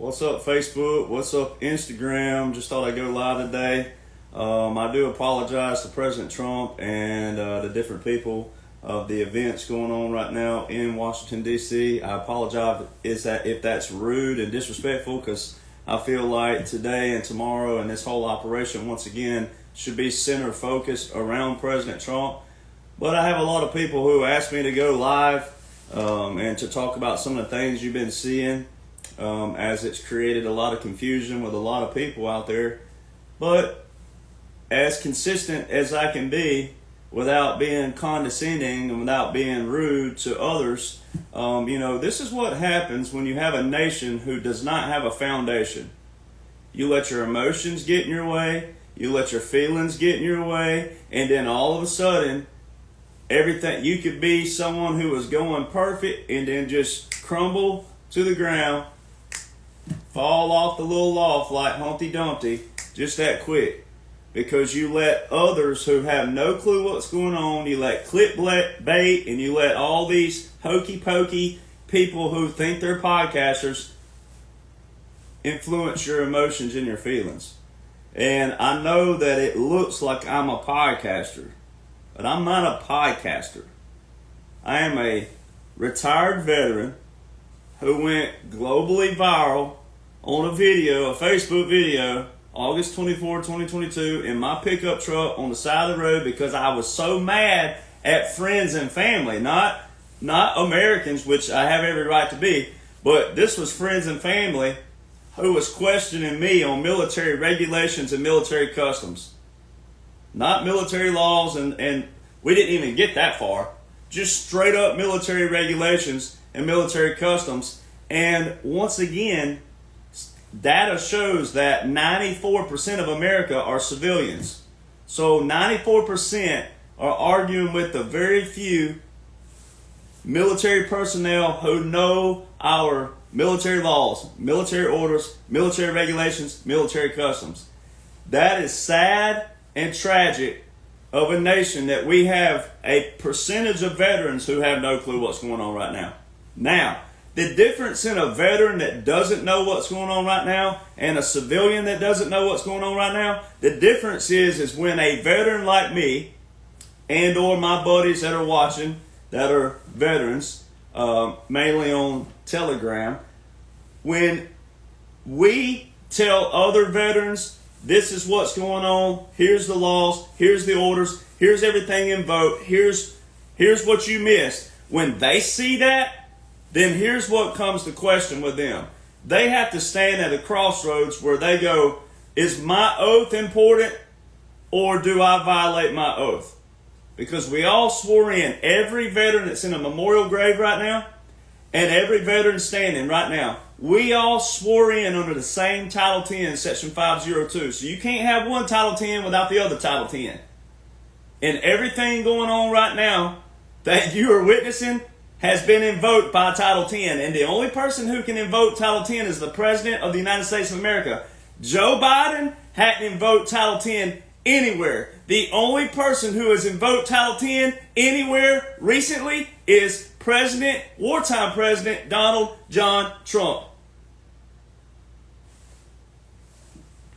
What's up, Facebook? What's up, Instagram? Just thought I'd go live today. I do apologize to President Trump and the different people of the events going on right now in Washington, D.C. I apologize if that's rude and disrespectful, because I feel like today and tomorrow and this whole operation, once again, should be center focused around President Trump. But I have a lot of people who ask me to go live and to talk about some of the things you've been seeing, as it's created a lot of confusion with a lot of people out there. But as consistent as I can be without being condescending and without being rude to others, this is what happens when you have a nation who does not have a foundation. You let your emotions get in your way, you let your feelings get in your way, and then all of a sudden, everything, you could be someone who was going perfect and then just crumble to the ground, fall off the little loft like Humpty Dumpty, just that quick. Because you let others who have no clue what's going on, you let clickbait, and you let all these hokey pokey people who think they're podcasters influence your emotions and your feelings. And I know that it looks like I'm a podcaster, but I'm not a podcaster. I am a retired veteran who went globally viral on a Facebook video, August 24, 2022, in my pickup truck on the side of the road because I was so mad at friends and family, not Americans, which I have every right to be, but this was friends and family who was questioning me on military regulations and military customs. Not military laws, and we didn't even get that far. Just straight up military regulations and military customs. And once again, data shows that 94% of America are civilians. So 94% are arguing with the very few military personnel who know our military laws, military orders, military regulations, military customs. That is sad and tragic of a nation that we have a percentage of veterans who have no clue what's going on right now. Now, the difference in a veteran that doesn't know what's going on right now and a civilian that doesn't know what's going on right now, the difference is when a veteran like me and or my buddies that are watching that are veterans, mainly on Telegram, when we tell other veterans, this is what's going on, here's the laws, here's the orders, here's everything in vote, here's what you missed. When they see that, then here's what comes to question with them. They have to stand at a crossroads where they go, is my oath important or do I violate my oath? Because we all swore in, every veteran that's in a memorial grave right now, and every veteran standing right now, we all swore in under the same Title 10, Section 502. So you can't have one Title 10 without the other Title 10. And everything going on right now that you are witnessing has been invoked by Title 10. And the only person who can invoke Title 10 is the President of the United States of America. Joe Biden hadn't invoked Title 10 anywhere. The only person who has invoked Title 10 anywhere recently is wartime President Donald John Trump.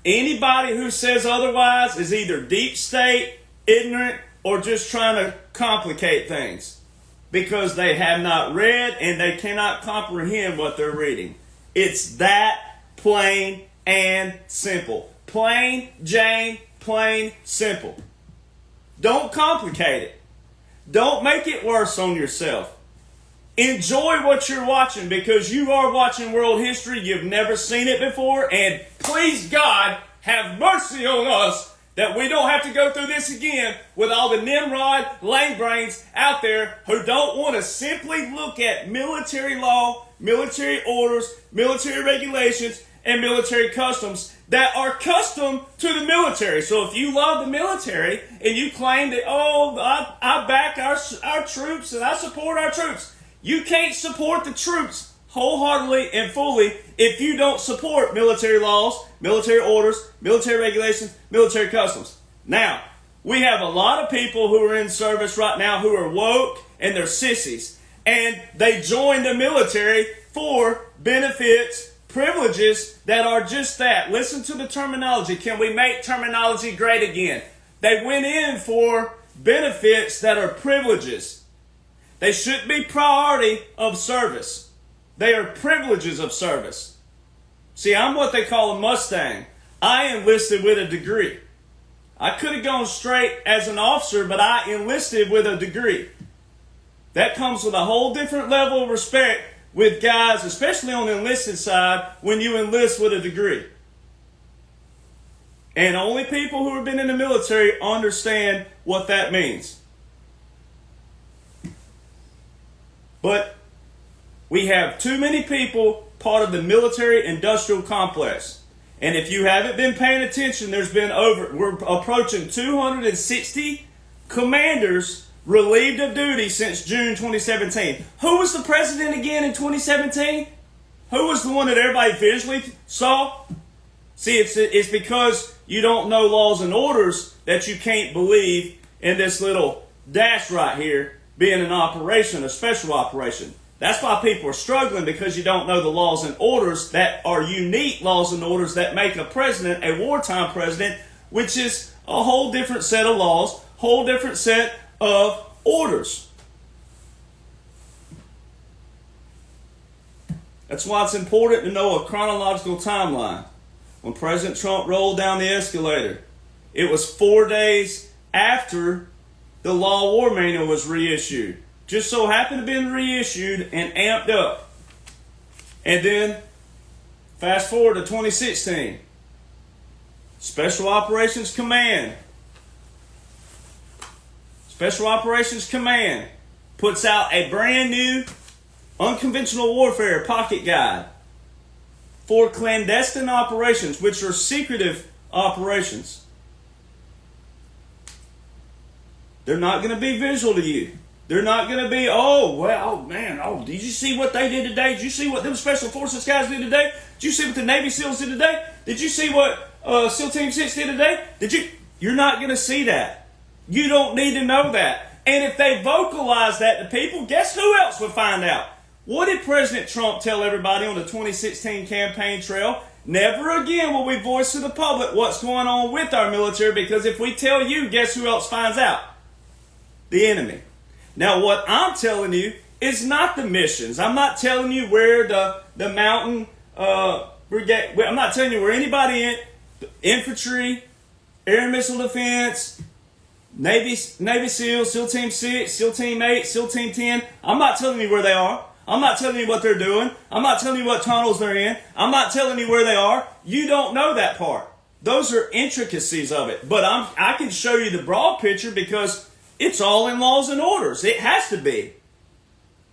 Anybody who says otherwise is either deep state, ignorant, or just trying to complicate things because they have not read and they cannot comprehend what they're reading. It's that plain and simple. Plain Jane, plain simple. Don't complicate it. Don't make it worse on yourself. Enjoy what you're watching because you are watching world history. You've never seen it before. And please, God, have mercy on us that we don't have to go through this again with all the Nimrod lame brains out there who don't want to simply look at military law, military orders, military regulations, and military customs that are custom to the military. So if you love the military and you claim that, I back our troops and I support our troops, you can't support the troops wholeheartedly and fully if you don't support military laws, military orders, military regulations, military customs. Now, we have a lot of people who are in service right now who are woke and they're sissies. And they join the military for benefits, privileges that are just that. Listen to the terminology. Can we make terminology great again? They went in for benefits that are privileges. They shouldn't be priority of service. They are privileges of service. See, I'm what they call a Mustang. I enlisted with a degree. I could have gone straight as an officer, but I enlisted with a degree. That comes with a whole different level of respect with guys, especially on the enlisted side, when you enlist with a degree. And only people who have been in the military understand what that means. But we have too many people part of the military-industrial complex. And if you haven't been paying attention, we're approaching 260 commanders relieved of duty since June 2017. Who was the president again in 2017? Who was the one that everybody visually saw? See, it's because you don't know laws and orders that you can't believe in this little dash right here being an operation, a special operation. That's why people are struggling, because you don't know the laws and orders that are unique laws and orders that make a president a wartime president, which is a whole different set of laws, whole different set of orders. That's why it's important to know a chronological timeline. When President Trump rolled down the escalator, it was 4 days after the Law War Manual was reissued. Just so happened to be reissued and amped up. And then, fast forward to 2016. Special Operations Command. Special Operations Command puts out a brand new unconventional warfare pocket guide for clandestine operations, which are secretive operations. They're not going to be visual to you. They're not going to be, did you see what they did today? Did you see what them Special Forces guys did today? Did you see what the Navy SEALs did today? Did you see what SEAL Team 6 did today? You're not going to see that. You don't need to know that. And if they vocalize that to people, guess who else would find out? What did President Trump tell everybody on the 2016 campaign trail? Never again will we voice to the public what's going on with our military, because if we tell you, guess who else finds out? The enemy. Now, what I'm telling you is not the missions. I'm not telling you where the mountain brigade. I'm not telling you where anybody in infantry, air and missile defense, Navy SEAL, SEAL Team 6, SEAL Team 8, SEAL Team 10. I'm not telling you where they are. I'm not telling you what they're doing. I'm not telling you what tunnels they're in. I'm not telling you where they are. You don't know that part. Those are intricacies of it. But I can show you the broad picture, because it's all in laws and orders. It has to be.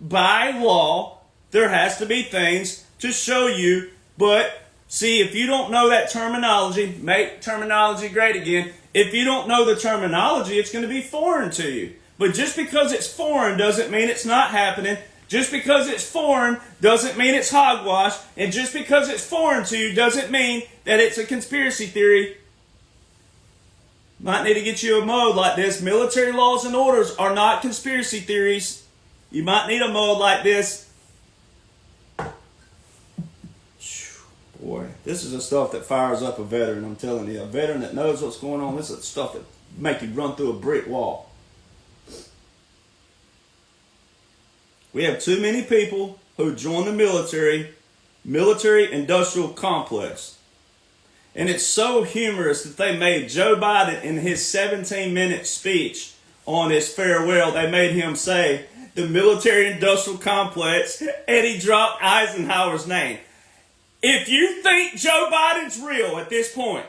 By law, there has to be things to show you. But see, if you don't know that terminology, make terminology great again. If you don't know the terminology, it's going to be foreign to you. But just because it's foreign doesn't mean it's not happening. Just because it's foreign doesn't mean it's hogwash. And just because it's foreign to you doesn't mean that it's a conspiracy theory. Might need to get you a mode like this. Military laws and orders are not conspiracy theories. You might need a mode like this. Boy, this is the stuff that fires up a veteran, I'm telling you. A veteran that knows what's going on, this is the stuff that make you run through a brick wall. We have too many people who join the military-industrial complex. And it's so humorous that they made Joe Biden, in his 17-minute speech on his farewell, they made him say the military-industrial complex, and he dropped Eisenhower's name. If you think Joe Biden's real at this point,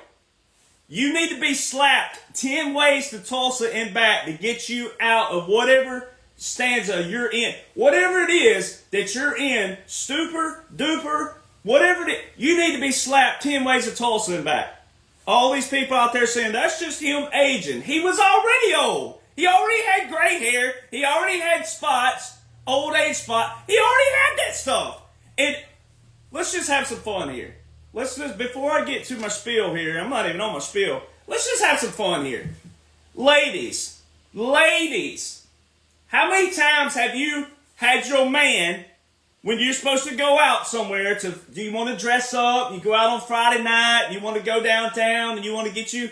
you need to be slapped 10 ways to Tulsa and back to get you out of whatever stanza you're in. Whatever it is that you're in, stupor, duper, whatever it is, you need to be slapped 10 ways to Tulsa and back. All these people out there saying, that's just him aging. He was already old. He already had gray hair. He already had spots, old age spot. He already had that stuff. And let's just have some fun here. Before I get to my spiel here, I'm not even on my spiel. Let's just have some fun here. Ladies, how many times have you had your man, when you're supposed to go out somewhere, do you want to dress up? You go out on Friday night, you want to go downtown, and you want to get your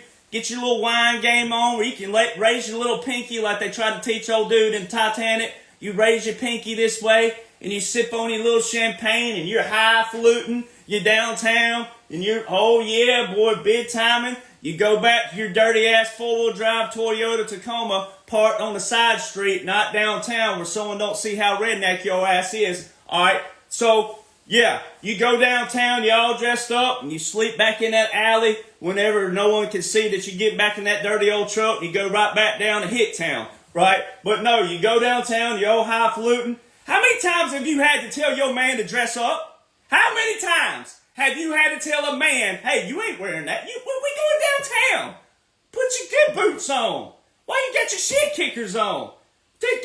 little wine game on where you can raise your little pinky like they tried to teach old dude in Titanic. You raise your pinky this way, and you sip on your little champagne, and you're highfalutin. You're downtown, and you're, oh yeah, boy, big timing. You go back to your dirty-ass four-wheel drive Toyota Tacoma parked on the side street, not downtown where someone don't see how redneck your ass is. All right, so, yeah, you go downtown, you all dressed up, and you sleep back in that alley whenever no one can see that you get back in that dirty old truck, and you go right back down to Hit Town, right? But no, you go downtown, you're all highfalutin. How many times have you had to tell your man to dress up? How many times have you had to tell a man, hey, you ain't wearing that, we going downtown. Put your good boots on. Why you got your shit kickers on? Get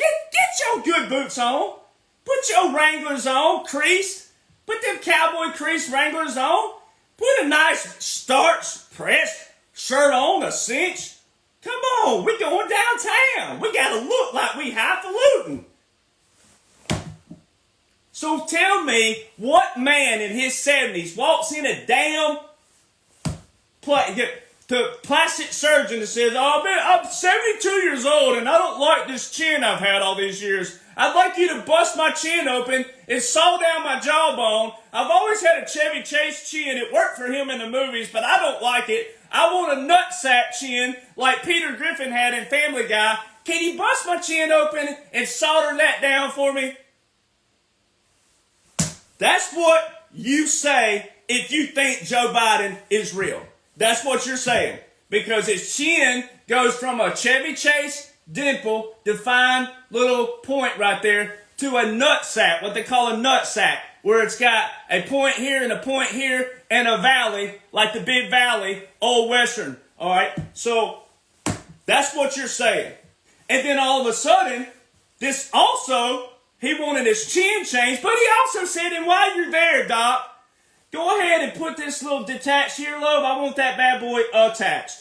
your good boots on. Put your Wranglers on, creased. Put them cowboy creased Wranglers on. Put a nice starched, pressed shirt on, a cinch. Come on, we going downtown. We got to look like we highfalutin. So tell me, what man in his 70s walks in a damn the plastic surgeon that says, oh man, I'm 72 years old and I don't like this chin I've had all these years. I'd like you to bust my chin open and saw down my jawbone. I've always had a Chevy Chase chin. It worked for him in the movies, but I don't like it. I want a nutsack chin like Peter Griffin had in Family Guy. Can you bust my chin open and solder that down for me? That's what you say if you think Joe Biden is real. That's what you're saying. Because his chin goes from a Chevy Chase dimple, defined little point right there, to a nutsack, what they call a nutsack, where it's got a point here and a point here and a valley, like the Big Valley, Old Western. All right? So that's what you're saying. And then all of a sudden, this also, he wanted his chin changed, but he also said, and while you're there, Doc, go ahead and put this little detached earlobe. I want that bad boy attached.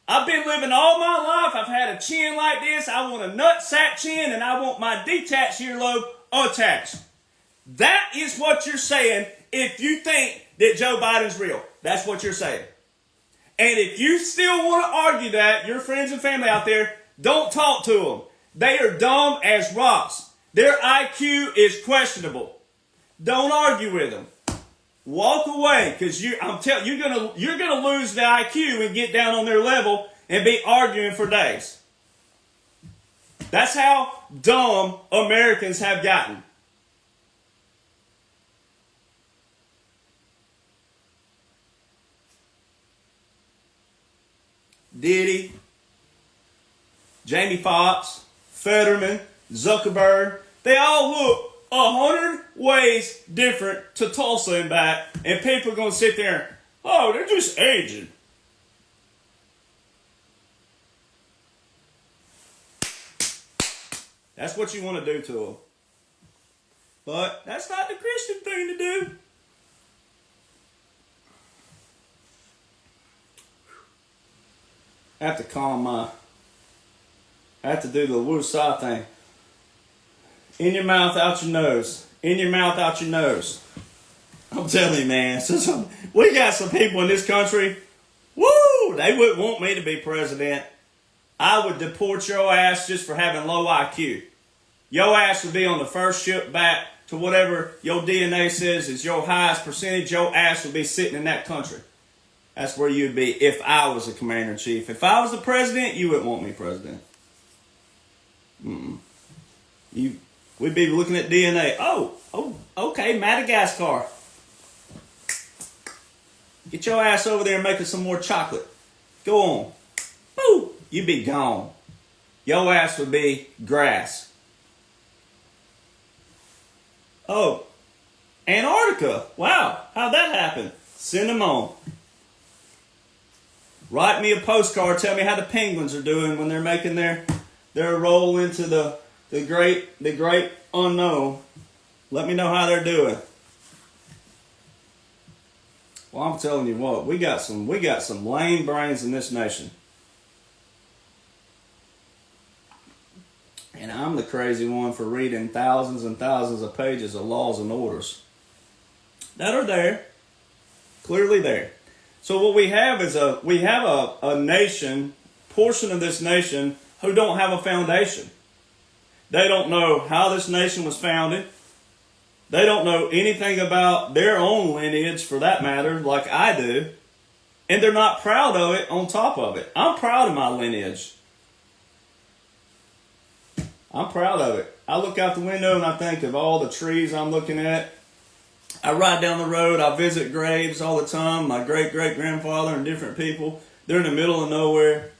I've been living all my life. I've had a chin like this. I want a nutsack chin, and I want my detached earlobe attached. That is what you're saying if you think that Joe Biden's real. That's what you're saying. And if you still want to argue that, your friends and family out there, don't talk to them. They are dumb as rocks. Their IQ is questionable. Don't argue with them. Walk away, because I'm telling you, you're gonna lose the IQ and get down on their level and be arguing for days. That's how dumb Americans have gotten. Diddy, Jamie Foxx, Fetterman, Zuckerberg, they all look 100 ways different to Tulsa and back, and people are going to sit there, oh, they're just aging. That's what you want to do to them. But that's not the Christian thing to do. I have to calm I have to do the woo-saw thing. In your mouth, out your nose. In your mouth, out your nose. I'm telling you, man. We got some people in this country. Woo! They wouldn't want me to be president. I would deport your ass just for having low IQ. Your ass would be on the first ship back to whatever your DNA says is your highest percentage. Your ass would be sitting in that country. That's where you'd be if I was a commander-in-chief. If I was the president, you wouldn't want me president. We'd be looking at DNA. Oh, okay, Madagascar. Get your ass over there and make us some more chocolate. Go on. Boo! You'd be gone. Your ass would be grass. Oh, Antarctica. Wow, how'd that happen? Send them on. Write me a postcard. Tell me how the penguins are doing when they're making their roll into the great unknown. Let me know how they're doing. Well, I'm telling you what, we got some lame brains in this nation. And I'm the crazy one for reading thousands and thousands of pages of laws and orders that are there, clearly there. So what we have is a nation, portion of this nation, who don't have a foundation. They don't know how this nation was founded. They don't know anything about their own lineage, for that matter, like I do. And they're not proud of it on top of it. I'm proud of my lineage. I'm proud of it. I look out the window and I think of all the trees I'm looking at. I ride down the road. I visit graves all the time. My great-great-grandfather and different people. They're in the middle of nowhere.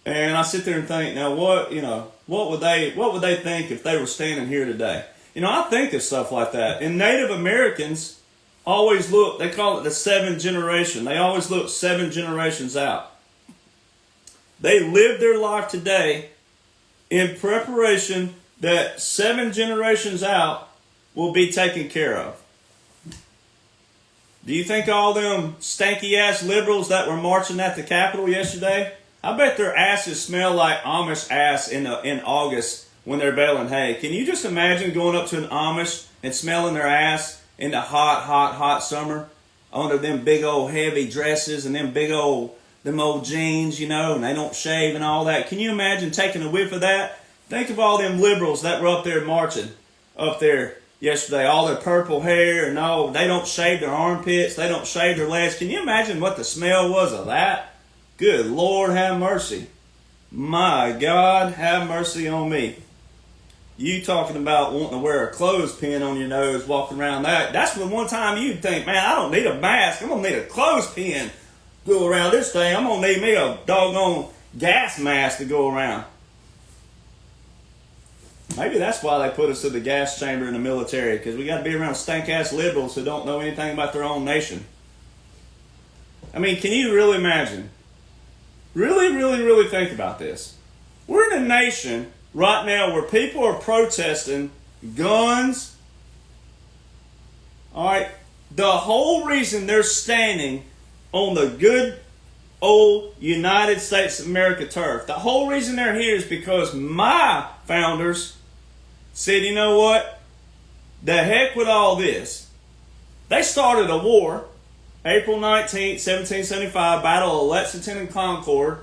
And I sit there and think, now what would they think if they were standing here today? I think of stuff like that. And Native Americans always look, they call it the 7th generation. They always look 7 generations out. They live their life today in preparation that 7 generations out will be taken care of. Do you think all them stanky ass liberals that were marching at the Capitol yesterday, I bet their asses smell like Amish ass in August when they're baling hay? Can you just imagine going up to an Amish and smelling their ass in the hot summer under them big old heavy dresses and them old jeans, and they don't shave and all that? Can you imagine taking a whiff of that? Think of all them liberals that were up there marching up there yesterday, all their purple hair and all. They don't shave their armpits. They don't shave their legs. Can you imagine what the smell was of that? Good Lord, have mercy. My God, have mercy on me. You talking about wanting to wear a clothespin on your nose, walking around that. That's the one time you'd think, man, I don't need a mask. I'm going to need a clothespin to go around this thing. I'm going to need me a doggone gas mask to go around. Maybe that's why they put us to the gas chamber in the military, because we got to be around stank-ass liberals who don't know anything about their own nation. I mean, can you really imagine? Really think about this. We're in a nation right now where people are protesting guns. All right. The whole reason they're standing on the good old United States of America turf, the whole reason they're here is because my founders said, you know what? The heck with all this. They started a war, April 19th, 1775, Battle of Lexington and Concord.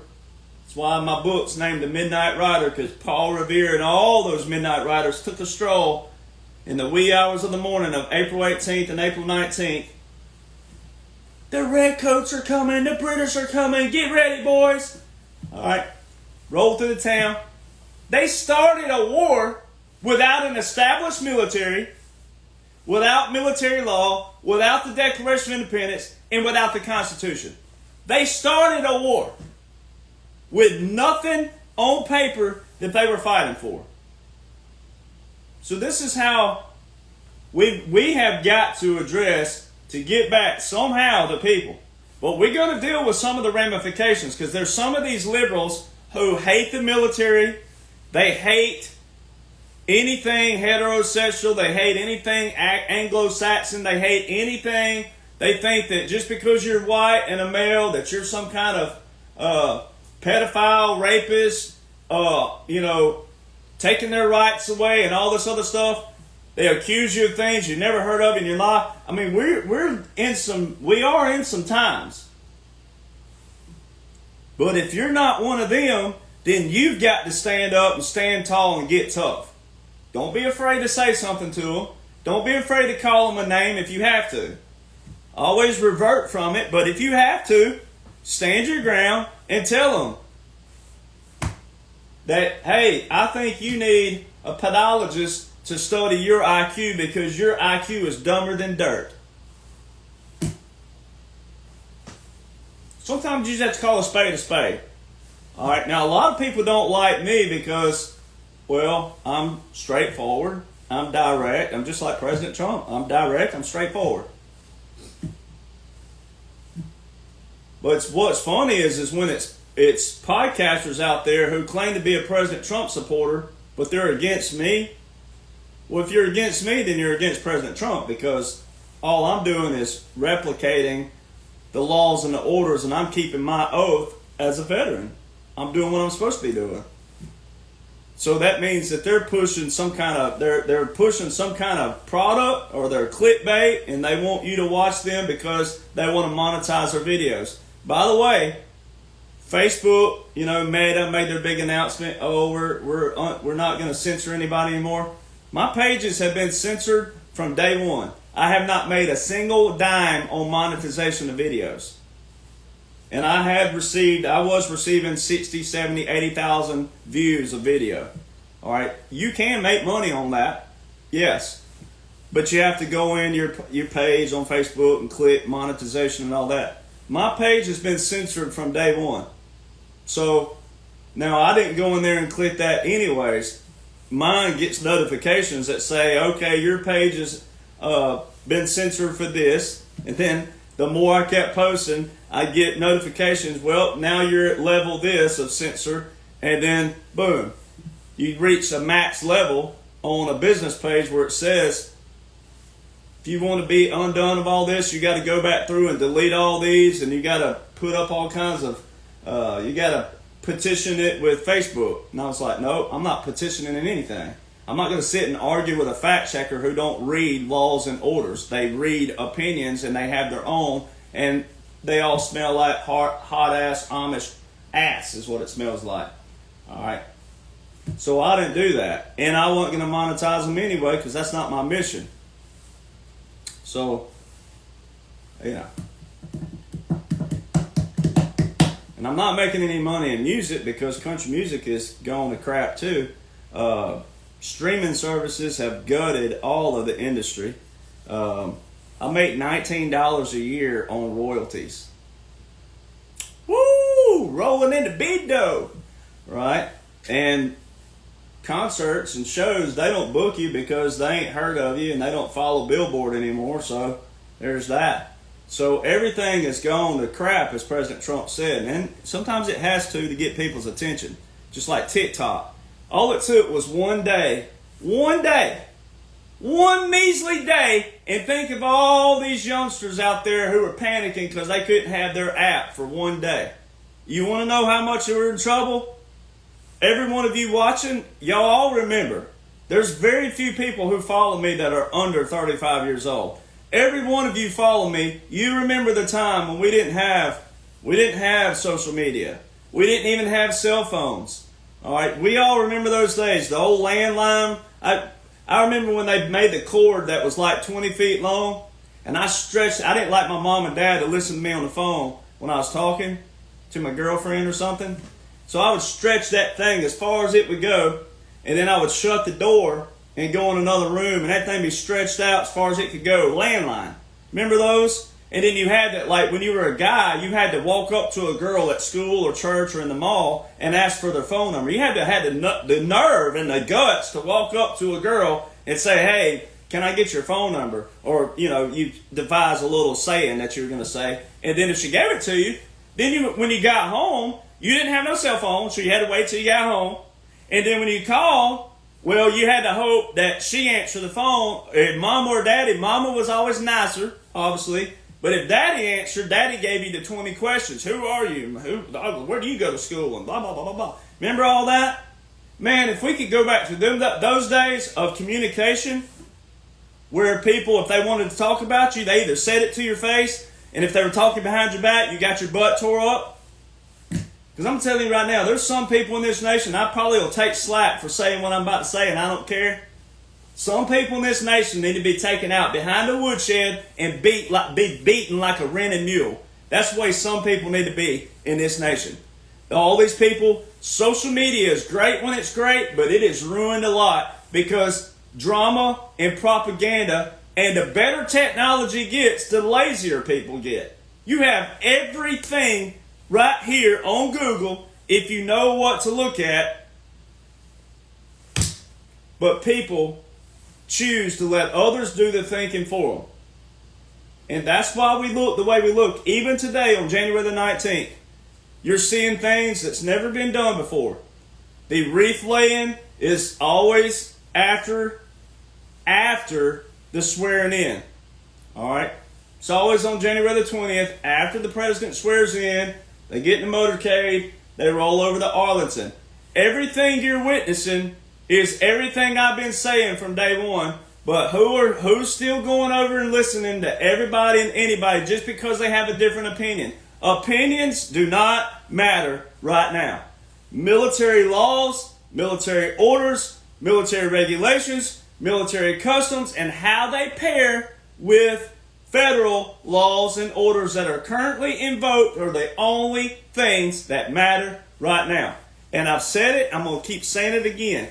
That's why my book's named The Midnight Rider, because Paul Revere and all those Midnight Riders took a stroll in the wee hours of the morning of April 18th and April 19th. The redcoats are coming, the British are coming, get ready, boys. All right, roll through the town. They started a war without an established military, without military law, without the Declaration of Independence, and without the Constitution. They started a war with nothing on paper that they were fighting for. So this is how we have got to address, to get back somehow the people. But we're going to deal with some of the ramifications, because there's some of these liberals who hate the military. They hate anything heterosexual. They hate anything Anglo-Saxon. They hate anything. They think that just because you're white and a male, that you're some kind of pedophile, rapist, taking their rights away and all this other stuff. They accuse you of things you've never heard of in your life. I mean, we are in some times. But if you're not one of them, then you've got to stand up and stand tall and get tough. Don't be afraid to say something to them. Don't be afraid to call them a name if you have to. Always revert from it, but if you have to, stand your ground and tell them that, hey, I think you need a pedologist to study your IQ because your IQ is dumber than dirt. Sometimes you just have to call a spade a spade. All right, now a lot of people don't like me because, well, I'm straightforward. I'm direct. I'm just like President Trump. I'm direct. I'm straightforward. But what's funny is when it's podcasters out there who claim to be a President Trump supporter, but they're against me. Well, if you're against me, then you're against President Trump, because all I'm doing is replicating the laws and the orders, and I'm keeping my oath as a veteran. I'm doing what I'm supposed to be doing. So that means that they're pushing some kind of they're pushing some kind of product, or they're clickbait, and they want you to watch them because they want to monetize their videos. By the way, Facebook, Meta made their big announcement. Oh, we're not going to censor anybody anymore. My pages have been censored from day one. I have not made a single dime on monetization of videos. And I was receiving 60, 70, 80,000 views of video. All right. You can make money on that. Yes. But you have to go in your page on Facebook and click monetization and all that. My page has been censored from day one. So now I didn't go in there and click that anyways. Mine gets notifications that say, okay, your page has been censored for this. And then the more I kept posting, I get notifications. Well, now you're at level this of censor. And then boom, you reach a max level on a business page where it says, if you want to be undone of all this, you got to go back through and delete all these, and you got to put up all kinds of, you got to petition it with Facebook. And I was like, no, I'm not petitioning anything. I'm not going to sit and argue with a fact checker who don't read laws and orders. They read opinions and they have their own, and they all smell like hot ass Amish ass is what it smells like. All right. So I didn't do that, and I wasn't going to monetize them anyway because that's not my mission. So, and I'm not making any money in music because country music is going to crap too. Streaming services have gutted all of the industry. I make $19 a year on royalties. Woo! Rolling into big dough, right? And concerts and shows, they don't book you because they ain't heard of you and they don't follow Billboard anymore. So there's that. So everything is going to crap, as President Trump said. And sometimes it has to get people's attention. Just like TikTok. All it took was one measly day, and think of all these youngsters out there who are panicking because they couldn't have their app for one day. You want to know how much they were in trouble? Every one of you watching, y'all all remember, there's very few people who follow me that are under 35 years old. Every one of you follow me, you remember the time when we didn't have social media. We didn't even have cell phones. All right, we all remember those days. The old landline. I remember when they made the cord that was like 20 feet long, and I didn't like my mom and dad to listen to me on the phone when I was talking to my girlfriend or something. So I would stretch that thing as far as it would go, and then I would shut the door and go in another room, and that thing be stretched out as far as it could go. Landline. Remember those? And then you had that, like when you were a guy, you had to walk up to a girl at school or church or in the mall and ask for their phone number. You had to have the nerve and the guts to walk up to a girl and say, hey, can I get your phone number? Or, you devise a little saying that you were going to say. And then if she gave it to you, then when you got home, you didn't have no cell phone, so you had to wait till you got home. And then when you called, well, you had to hope that she answered the phone. If mama or daddy, mama was always nicer, obviously. But if daddy answered, daddy gave you the 20 questions. Who are you? Where do you go to school? And blah, blah, blah, blah, blah. Remember all that? Man, if we could go back to those days of communication where people, if they wanted to talk about you, they either said it to your face, and if they were talking behind your back, you got your butt tore up. Because I'm telling you right now, there's some people in this nation, I probably will take slack for saying what I'm about to say, and I don't care. Some people in this nation need to be taken out behind the woodshed and be beaten like a rented mule. That's the way some people need to be in this nation. All these people, social media is great when it's great, but it has ruined a lot because drama and propaganda, and the better technology gets, the lazier people get. You have everything right here on Google if you know what to look at, but people choose to let others do the thinking for them. And that's why we look the way we look. Even today on January the 19th, you're seeing things that's never been done before. The wreath laying is always after the swearing in. All right? It's always on January the 20th. After the president swears in, they get in the motorcade, they roll over to Arlington. everything you're witnessing is everything I've been saying from day one. But who's still going over and listening to everybody and anybody just because they have a different opinion? Opinions do not matter right now. Military laws, military orders, military regulations, military customs, and how they pair with federal laws and orders that are currently invoked are the only things that matter right now. And I've said it, I'm going to keep saying it again.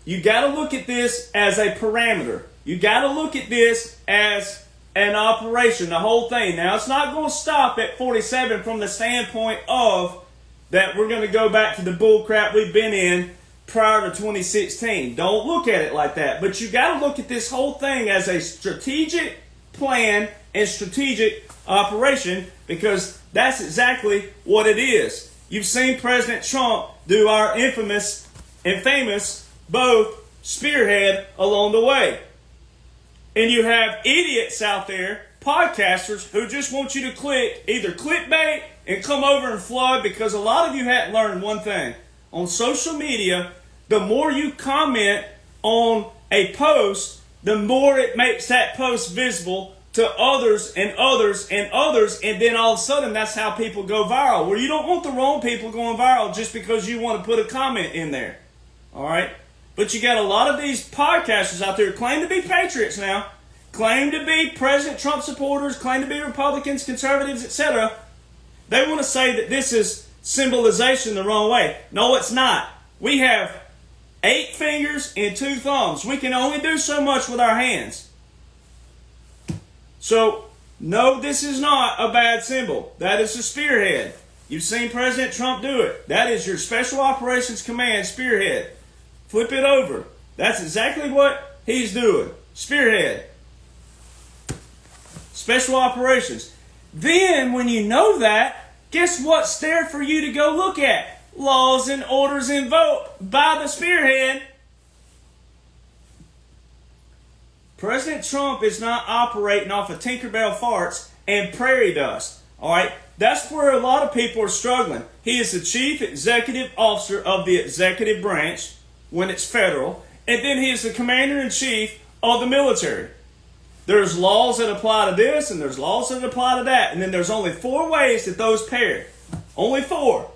You got to look at this as a parameter. You got to look at this as an operation, the whole thing. Now, it's not going to stop at 47 from the standpoint of that we're going to go back to the bull crap we've been in prior to 2016. Don't look at it like that. But you got to look at this whole thing as a strategic plan and strategic operation, because that's exactly what it is. You've seen President Trump do our infamous and famous both spearhead along the way. And you have idiots out there, podcasters, who just want you to click either clickbait and come over and flood, because a lot of you hadn't learned one thing. On social media, the more you comment on a post, the more it makes that post visible to others and others and others, and then all of a sudden that's how people go viral. Well, you don't want the wrong people going viral just because you want to put a comment in there. All right? But you got a lot of these podcasters out there who claim to be patriots now, claim to be President Trump supporters, claim to be Republicans, conservatives, etc. They want to say that this is symbolization the wrong way. No, it's not. We have 8 fingers and 2 thumbs. We can only do so much with our hands. So, no, this is not a bad symbol. That is a spearhead. You've seen President Trump do it. That is your Special Operations Command spearhead. Flip it over. That's exactly what he's doing. Spearhead. Special Operations. Then, when you know that, guess what's there for you to go look at? Laws and orders invoked by the spearhead. President Trump is not operating off of Tinkerbell farts and prairie dust. All right? That's where a lot of people are struggling. He is the chief executive officer of the executive branch when it's federal, and then he is the commander-in-chief of the military. There's laws that apply to this, and there's laws that apply to that, and then there's only 4 ways that those pair. Only 4.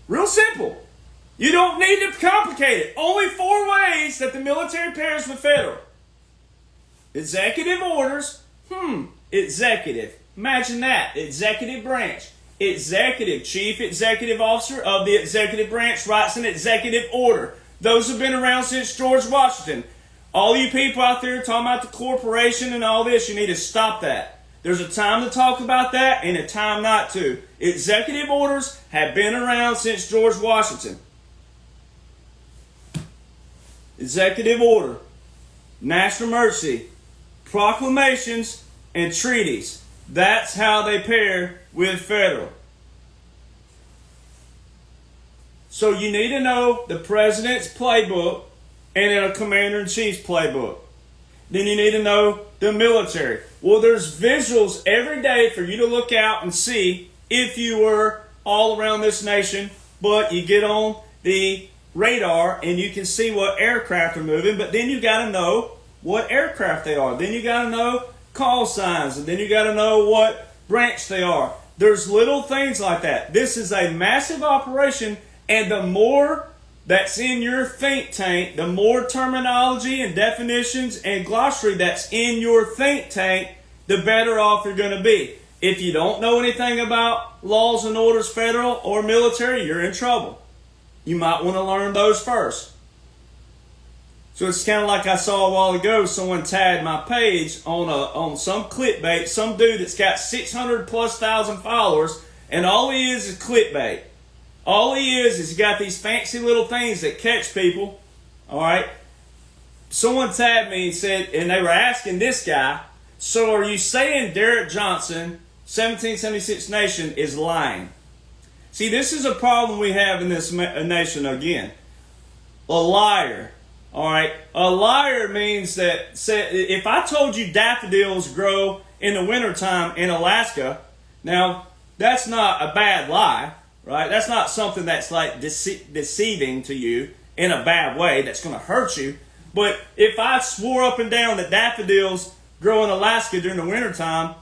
Real simple. You don't need to complicate it. Only 4 ways that the military pairs with federal. Executive orders. Executive. Imagine that. Executive branch. Executive, chief executive officer of the executive branch writes an executive order. Those have been around since George Washington. All you people out there talking about the corporation and all this, you need to stop that. There's a time to talk about that and a time not to. Executive orders have been around since George Washington. Executive order, national emergency, proclamations, and treaties. That's how they pair with federal. So you need to know the president's playbook and a commander-in-chief's playbook. Then you need to know the military. Well, there's visuals every day for you to look out and see if you were all around this nation, but you get on the radar and you can see what aircraft are moving, but then you got to know what aircraft they are. Then you got to know call signs, and then you got to know what branch they are. There's little things like that. This is a massive operation, and the more that's in your think tank, the more terminology and definitions and glossary that's in your think tank, the better off you're going to be. If you don't know anything about laws and orders, federal or military, you're in trouble. You might want to learn those first. So it's kind of like I saw a while ago, someone tagged my page on some clickbait, some dude that's got 600,000+ followers, and all he is clickbait. All he is he got these fancy little things that catch people. All right. Someone tagged me and said, and they were asking this guy, so are you saying Derek Jonhson, 1776 Nation, is lying? See, this is a problem we have in this nation again. A liar. All right, a liar means that if I told you daffodils grow in the wintertime in Alaska, now that's not a bad lie, right? That's not something that's like deceiving to you in a bad way that's going to hurt you. But if I swore up and down that daffodils grow in Alaska during the wintertime,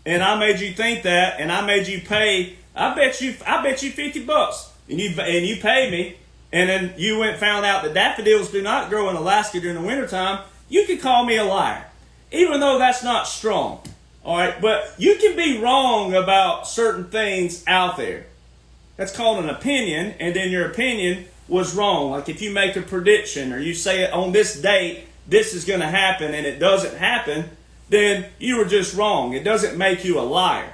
and I made you think that, and I made you pay, I bet you $50, and you paid me, and then you went and found out that daffodils do not grow in Alaska during the wintertime, you could call me a liar, even though that's not strong. All right, but you can be wrong about certain things out there. That's called an opinion, and then your opinion was wrong. Like if you make a prediction or you say on this date, this is going to happen, and it doesn't happen, then you were just wrong. It doesn't make you a liar.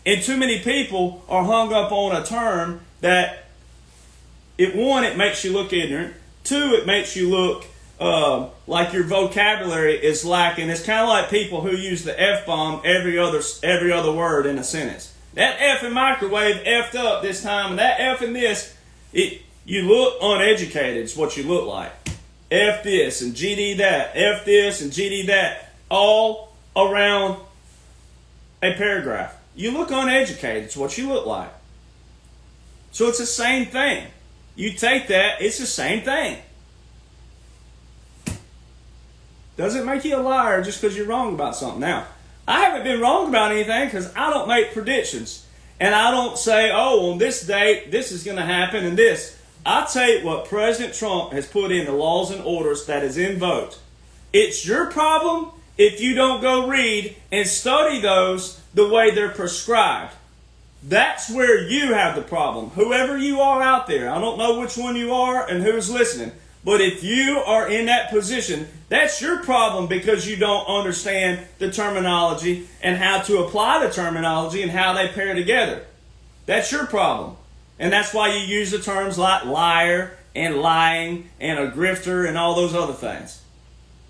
And too many people are hung up on a term that, one, it makes you look ignorant. Two, it makes you look like your vocabulary is lacking. It's kind of like people who use the F-bomb every other word in a sentence. That F in microwave effed up this time, and that F in this, you look uneducated is what you look like. F this and GD that, F this and GD that, all around a paragraph. You look uneducated, it's what you look like. So it's the same thing. You take that, it's the same thing. Doesn't make you a liar just because you're wrong about something. Now, I haven't been wrong about anything because I don't make predictions. And I don't say, oh, on this date, this is going to happen and this. I take what President Trump has put in the laws and orders that is invoked. It's your problem if you don't go read and study those the way they're prescribed. That's where you have the problem. Whoever you are out there, I don't know which one you are and who's listening, but if you are in that position, that's your problem because you don't understand the terminology and how to apply the terminology and how they pair together. That's your problem. And that's why you use the terms like liar and lying and a grifter and all those other things.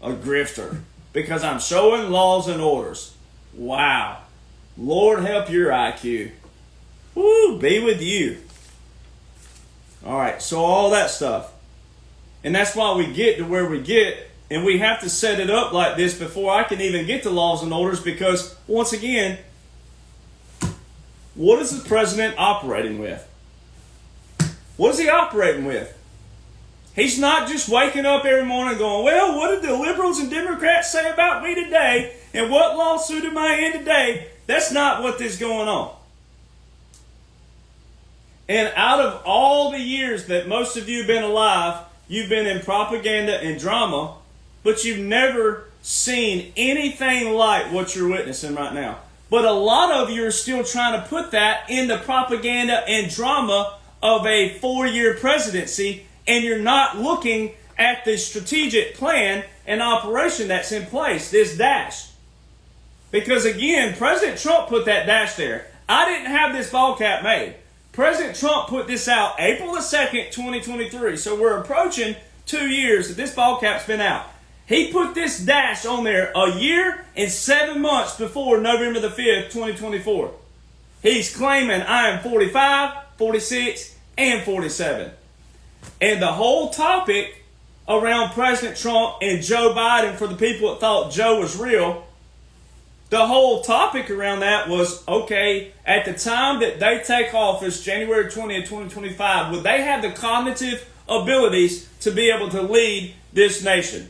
A grifter. Because I'm showing laws and orders. Wow. Lord help your IQ. Woo, be with you. All right, so all that stuff. And that's why we get to where we get. And we have to set it up like this before I can even get to laws and orders because, once again, what is the president operating with? What is he operating with? He's not just waking up every morning going, well, what did the liberals and Democrats say about me today? And what lawsuit am I in today? That's not what is going on. And out of all the years that most of you have been alive, you've been in propaganda and drama, but you've never seen anything like what you're witnessing right now. But a lot of you are still trying to put that in the propaganda and drama of a 4-year presidency, and you're not looking at the strategic plan and operation that's in place, this dash. Because again, President Trump put that dash there. I didn't have this ball cap made. President Trump put this out April the 2nd, 2023. So we're approaching 2 years that this ball cap's been out. He put this dash on there a year and 7 months before November the 5th, 2024. He's claiming I am 45, 46, and 47. And the whole topic around President Trump and Joe Biden, for the people that thought Joe was real, the whole topic around that was, okay, at the time that they take office, January 20th, 2025, would they have the cognitive abilities to be able to lead this nation?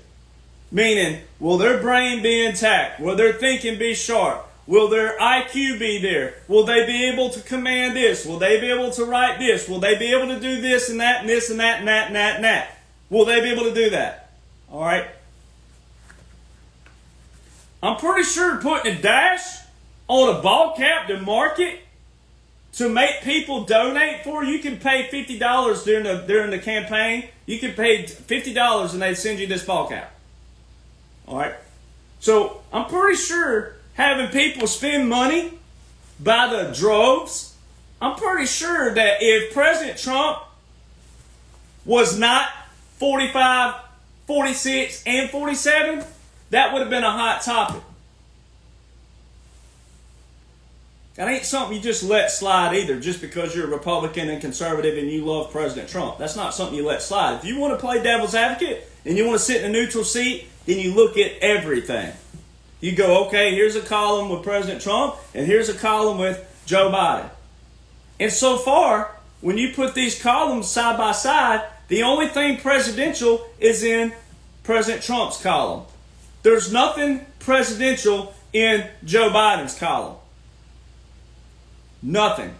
Meaning, will their brain be intact? Will their thinking be sharp? Will their IQ be there? Will they be able to command this? Will they be able to write this? Will they be able to do this and that and this and that and that and that and that? Will they be able to do that? All right. I'm pretty sure putting a dash on a ball cap to market to make people donate for, you can pay $50 during the campaign. You can pay $50 and they send you this ball cap. All right. So I'm pretty sure having people spend money by the droves, I'm pretty sure that if President Trump was not 45, 46, and 47, that would have been a hot topic. That ain't something you just let slide either just because you're a Republican and conservative and you love President Trump. That's not something you let slide. If you want to play devil's advocate and you want to sit in a neutral seat, then you look at everything. You go, okay, here's a column with President Trump and here's a column with Joe Biden. And so far, when you put these columns side by side, the only thing presidential is in President Trump's column. There's nothing presidential in Joe Biden's column. Nothing.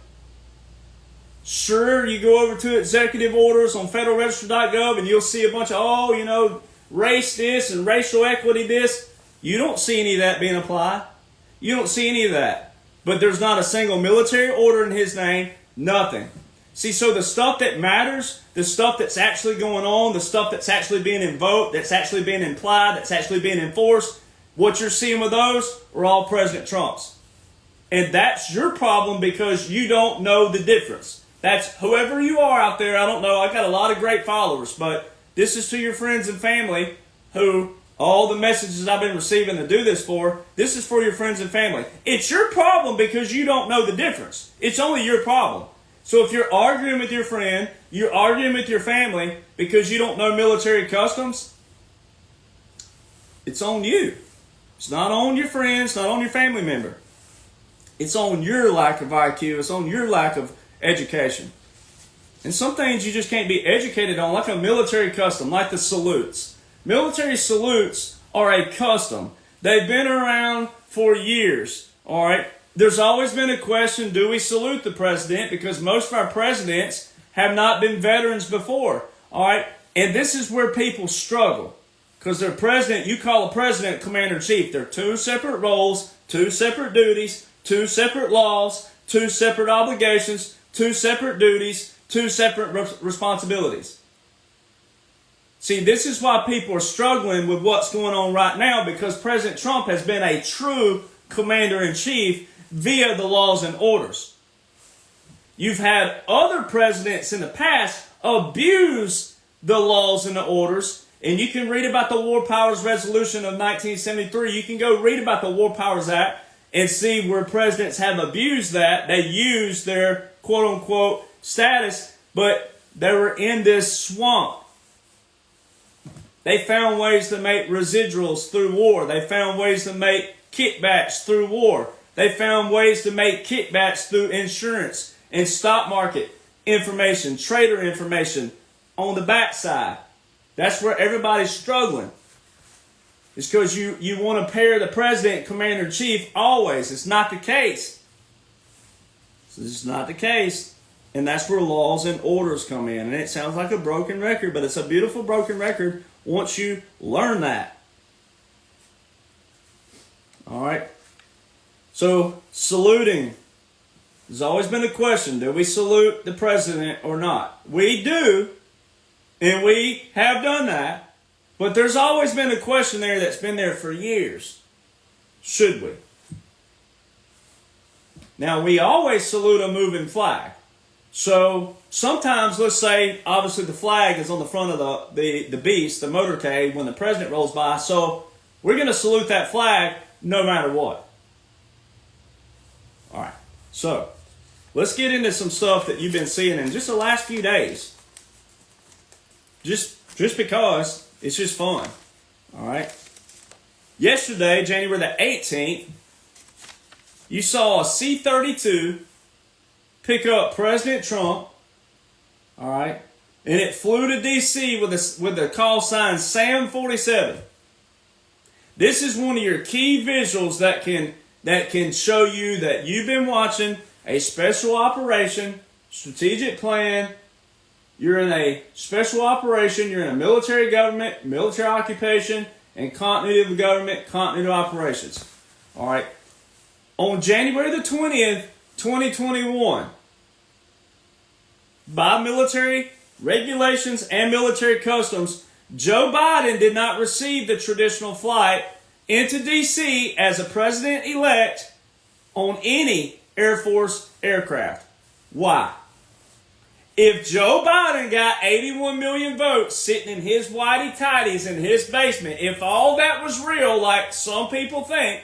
Sure, you go over to executive orders on federalregister.gov and you'll see a bunch of, race this and racial equity this. You don't see any of that being applied. You don't see any of that. But there's not a single military order in his name. Nothing. See, so the stuff that matters, the stuff that's actually going on, the stuff that's actually being invoked, that's actually being implied, that's actually being enforced, what you're seeing with those are all President Trump's. And that's your problem because you don't know the difference. That's whoever you are out there, I don't know. I've got a lot of great followers, but this is to your friends and family who all the messages I've been receiving to do this for, this is for your friends and family. It's your problem because you don't know the difference. It's only your problem. So if you're arguing with your friend, you're arguing with your family because you don't know military customs, it's on you. It's not on your friends, not on your family member. It's on your lack of IQ. It's on your lack of education. And some things you just can't be educated on, like a military custom, like the salutes. Military salutes are a custom. They've been around for years, all right? There's always been a question, do we salute the president? Because most of our presidents have not been veterans before, all right? And this is where people struggle. Because their president, you call a president commander-in-chief. They're two separate roles, two separate duties, two separate laws, two separate obligations, two separate duties, two separate responsibilities. See, this is why people are struggling with what's going on right now, because President Trump has been a true commander-in-chief via the laws and orders. You've had other presidents in the past abuse the laws and the orders, and you can read about the War Powers Resolution of 1973. You can go read about the War Powers Act and see where presidents have abused that. They used their quote-unquote status, but they were in this swamp. They found ways to make residuals through war. They found ways to make kickbacks through war. They found ways to make kickbacks through insurance and stock market information, trader information on the backside. That's where everybody's struggling. It's because you want to pair the president and commander-in-chief always. It's not the case. This is not the case. And that's where laws and orders come in. And it sounds like a broken record, but it's a beautiful broken record once you learn that. All right. So, saluting. There's always been a question. Do we salute the president or not? We do. And we have done that. But there's always been a question there that's been there for years. Should we? Now, we always salute a moving flag. So, sometimes, let's say, obviously the flag is on the front of the beast, the motorcade, when the president rolls by. So, we're going to salute that flag no matter what. All right. So, let's get into some stuff that you've been seeing in just the last few days. Just because it's just fun. All right. Yesterday, January the 18th, you saw a C-32 pick up President Trump. All right. And it flew to D.C. with the call sign Sam 47. This is one of your key visuals that can show you that you've been watching a special operation, strategic plan. You're in a special operation, you're in a military government, military occupation, and continuity of government, continuity of operations. All right. On January the 20th, 2021, by military regulations and military customs, Joe Biden did not receive the traditional flight into D.C. as a president-elect on any Air Force aircraft. Why? If Joe Biden got 81 million votes sitting in his whitey-tighties in his basement, if all that was real like some people think,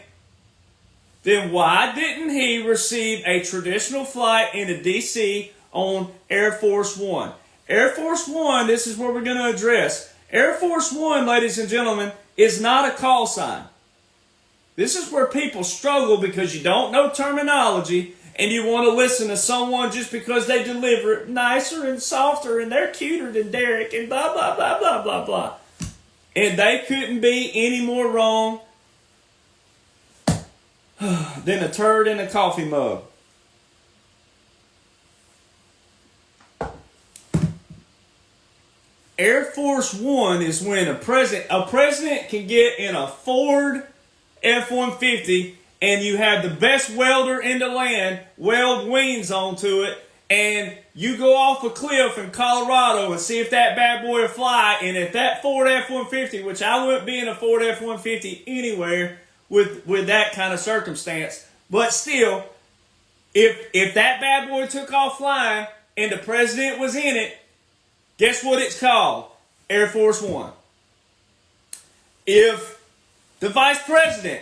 then why didn't he receive a traditional flight into D.C. on Air Force One? Air Force One, this is what we're going to address. Air Force One, ladies and gentlemen, is not a call sign. This is where people struggle because you don't know terminology and you want to listen to someone just because they deliver it nicer and softer and they're cuter than Derek and blah, blah, blah, blah, blah, blah. And they couldn't be any more wrong than a turd in a coffee mug. Air Force One is when a president can get in a Ford F-150 and you have the best welder in the land weld wings onto it, and you go off a cliff in Colorado and see if that bad boy will fly. And if that Ford F-150, which I wouldn't be in a Ford F-150 anywhere with that kind of circumstance, but still, if that bad boy took off flying and the president was in it, guess what it's called? Air Force One. If the vice president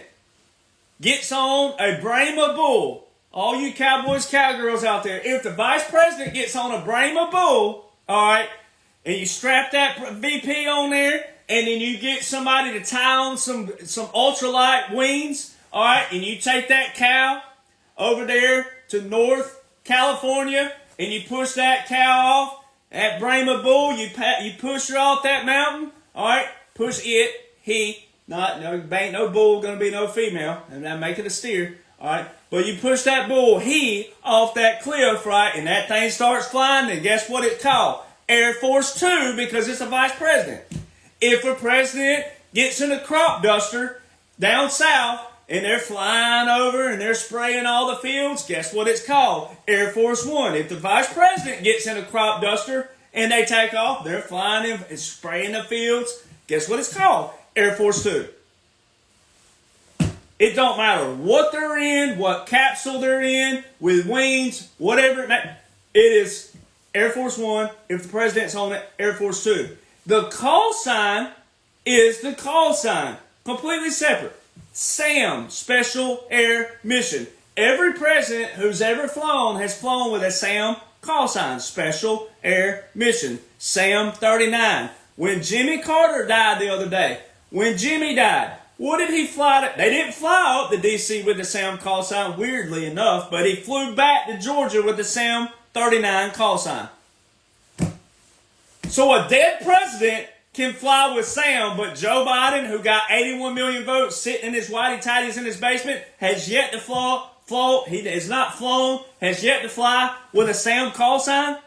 gets on a Brahma bull, all you cowboys, cowgirls out there, if the vice president gets on a Brahma bull, all right, and you strap that VP on there, and then you get somebody to tie on some ultralight wings, all right, and you take that cow over there to North California, and you push that cow off, that Brahma bull, you push her off that mountain, all right, push it, ain't no bull gonna be no female, and I'm making a steer, all right, but you push that bull, off that cliff, right, and that thing starts flying, and guess what it's called? Air Force Two, because it's a vice president. If a president gets in a crop duster down south, and they're flying over and they're spraying all the fields, guess what it's called? Air Force One. If the vice president gets in a crop duster and they take off, they're flying and spraying the fields, guess what it's called? Air Force Two. It don't matter what they're in, what capsule they're in, with wings, whatever it is Air Force One. If the president's on it, Air Force Two. The call sign is the call sign. Completely separate. SAM, Special Air Mission. Every president who's ever flown has flown with a SAM call sign, Special Air Mission, SAM 39. When Jimmy Carter died the other day, when Jimmy died, what did he fly to? They didn't fly up to D.C. with the SAM call sign, weirdly enough, but he flew back to Georgia with the SAM 39 call sign. So a dead president can fly with Sam, but Joe Biden, who got 81 million votes sitting in his whitey-tighties in his basement, has yet to he has not flown, has yet to fly with a Sam call sign.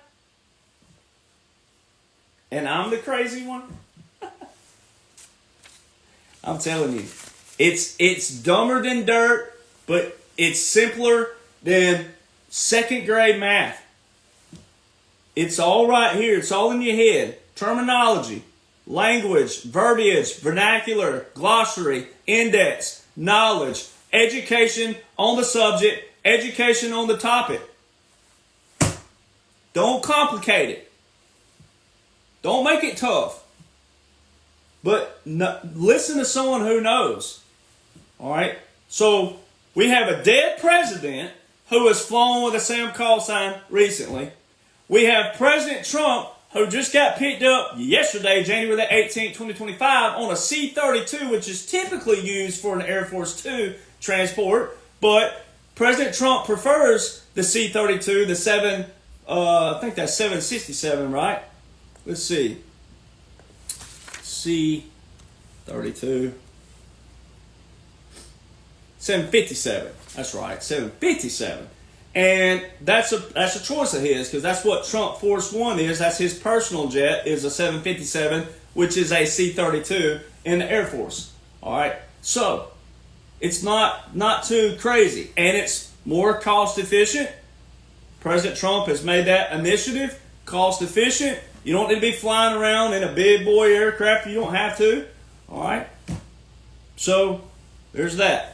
And I'm the crazy one. I'm telling you, it's dumber than dirt, but it's simpler than second grade math. It's all right here. It's all in your head. Terminology, language, verbiage, vernacular, glossary, index, knowledge, education on the subject, education on the topic. Don't complicate it. Don't make it tough. But listen to someone who knows. All right? So we have a dead president who has flown with a SAM call sign recently. We have President Trump, who just got picked up yesterday, January the 18th, 2025, on a C-32, which is typically used for an Air Force Two transport. But President Trump prefers the C-32, the I think that's 767, right? Let's see. C-32. 757. That's right, 757. And that's a choice of his, because that's what Trump Force One is. That's his personal jet, is a 757, which is a C-32 in the Air Force. All right, so it's not too crazy, and it's more cost efficient. President Trump has made that initiative cost efficient. You don't need to be flying around in a big boy aircraft. You don't have to. All right, so there's that.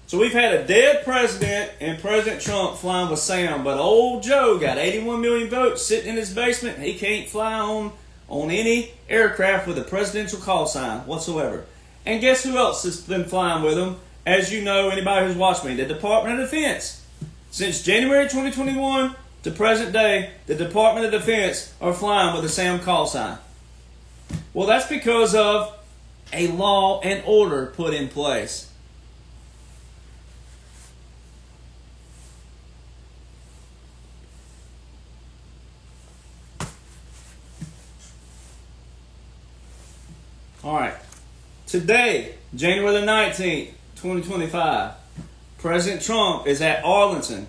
So we've had a dead president and President Trump flying with Sam, but old Joe got 81 million votes sitting in his basement. He can't fly on any aircraft with a presidential call sign whatsoever. And guess who else has been flying with him? As you know, anybody who's watched me, the Department of Defense. Since January 2021 to present day, the Department of Defense are flying with a SAM call sign. Well, that's because of a law and order put in place. All right. Today, January the 19th, 2025, President Trump is at Arlington,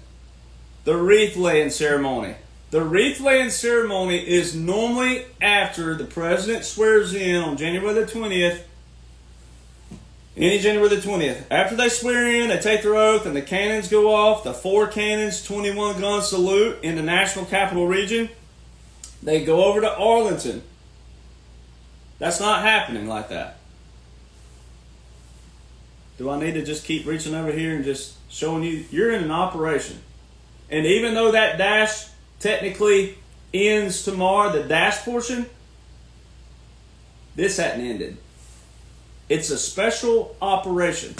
the wreath laying ceremony. The wreath laying ceremony is normally after the president swears in on January the 20th. Any January the 20th. After they swear in, they take their oath, and the cannons go off. The 4 cannons, 21 gun salute in the National Capital Region. They go over to Arlington. That's not happening like that. Do I need to just keep reaching over here and just showing you? You're in an operation. And even though that dash technically ends tomorrow, the dash portion, this hadn't ended. It's a special operation.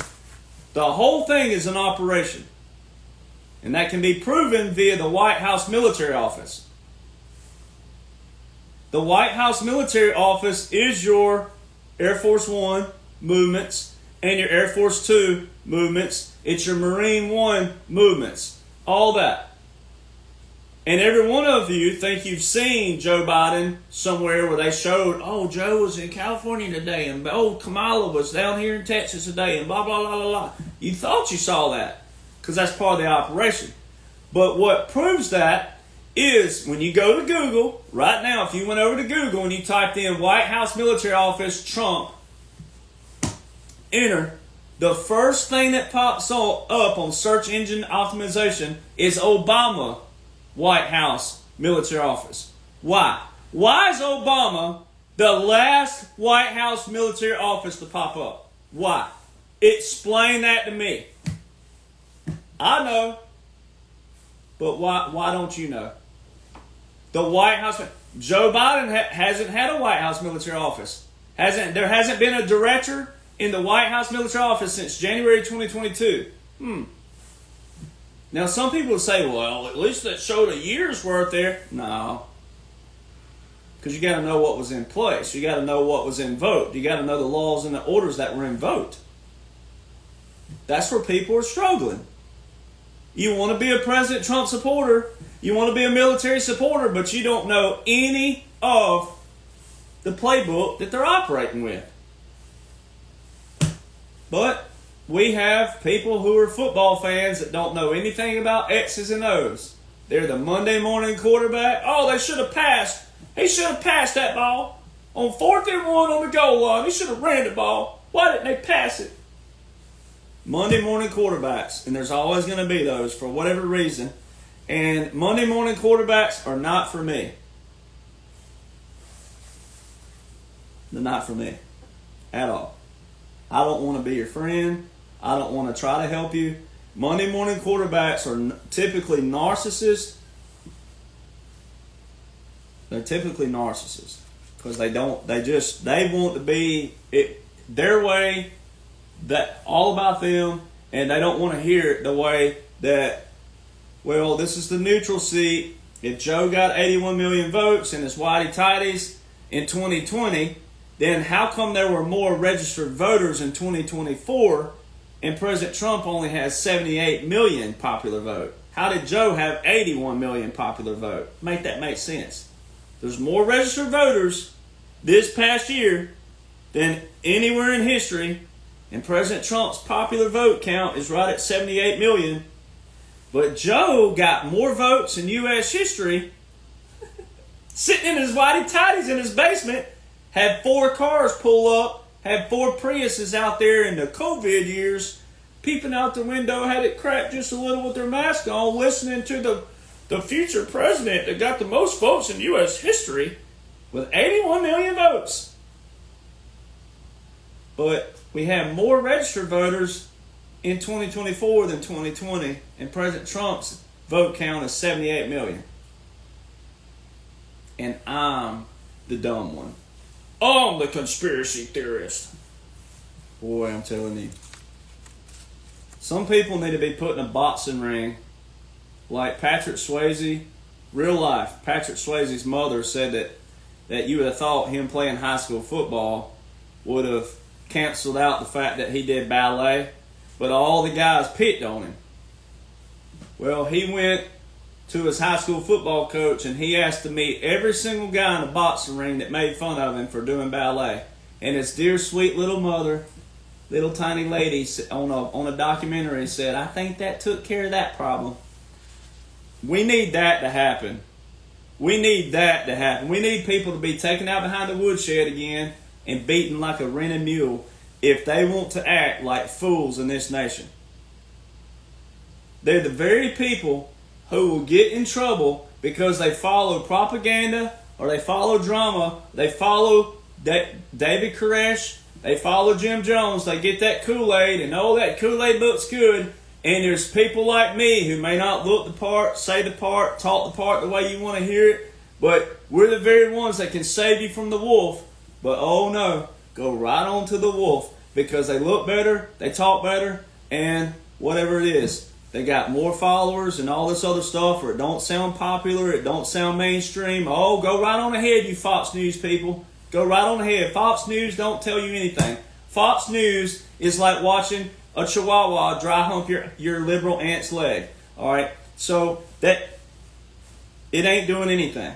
The whole thing is an operation. And that can be proven via the White House Military Office. The White House Military Office is your Air Force One movements and your Air Force Two movements. It's your Marine One movements. All that. And every one of you think you've seen Joe Biden somewhere where they showed, oh, Joe was in California today, and oh, Kamala was down here in Texas today, and blah, blah, blah, blah, blah. You thought you saw that because that's part of the operation. But what proves that is when you go to Google, right now, if you went over to Google and you typed in White House Military Office Trump, enter, the first thing that pops up on search engine optimization is Obama White House Military Office. Why? Why is Obama the last White House military office to pop up? Why? Explain that to me. I know, but why don't you know? The White House, Joe Biden hasn't had a White House military office. There hasn't been a director in the White House military office since January 2022. Now, some people would say, well, at least that showed a year's worth there. No. Because you got to know what was in place. You got to know what was invoked. You got to know the laws and the orders that were invoked. That's where people are struggling. You want to be a President Trump supporter. You want to be a military supporter, but you don't know any of the playbook that they're operating with. But we have people who are football fans that don't know anything about X's and O's. They're the Monday morning quarterback. Oh, they should have passed. He should have passed that ball. On 4th and 1 on the goal line, he should have ran the ball. Why didn't they pass it? Monday morning quarterbacks, and there's always going to be those for whatever reason. And Monday morning quarterbacks are not for me. They're not for me at all. I don't want to be your friend. I don't want to try to help you. Monday morning quarterbacks are typically narcissists. They're typically narcissists because they want to be it their way, that all about them, and they don't want to hear it the way that, well, this is the neutral seat. If Joe got 81 million votes and his whitey tighties in 2020, then how come there were more registered voters in 2024 and President Trump only has 78 million popular vote? How did Joe have 81 million popular vote? Make that make sense. There's more registered voters this past year than anywhere in history, and President Trump's popular vote count is right at 78 million. But Joe got more votes in U.S. history sitting in his whitey tighties in his basement, had 4 cars pull up, had 4 Priuses out there in the COVID years, peeping out the window, had it cracked just a little with their mask on, listening to the future president that got the most votes in U.S. history with 81 million votes. But we have more registered voters in 2024 than 2020, and President Trump's vote count is 78 million. And I'm the dumb one. I'm the conspiracy theorist. Boy, I'm telling you. Some people need to be put in a boxing ring like Patrick Swayze. Real life, Patrick Swayze's mother said that you would have thought him playing high school football would have canceled out the fact that he did ballet, but all the guys picked on him. Well, he went to his high school football coach and he asked to meet every single guy in the boxing ring that made fun of him for doing ballet. and his dear sweet little mother, little tiny lady, on a documentary said, I think that took care of that problem. We need that to happen. We need that to happen. We need people to be taken out behind the woodshed again and beaten like a rented mule if they want to act like fools in this nation. They're the very people who will get in trouble because they follow propaganda or they follow drama. They follow David Koresh. They follow Jim Jones. They get that Kool-Aid, and oh, that Kool-Aid looks good. And there's people like me who may not look the part, say the part, talk the part the way you want to hear it, but we're the very ones that can save you from the wolf. But oh no, go right on to the wolf because they look better, they talk better, and whatever it is. They got more followers and all this other stuff, or it don't sound popular, it don't sound mainstream. Oh, go right on ahead, you Fox News people. Go right on ahead. Fox News don't tell you anything. Fox News is like watching a chihuahua dry hump your liberal aunt's leg. All right? So that it ain't doing anything.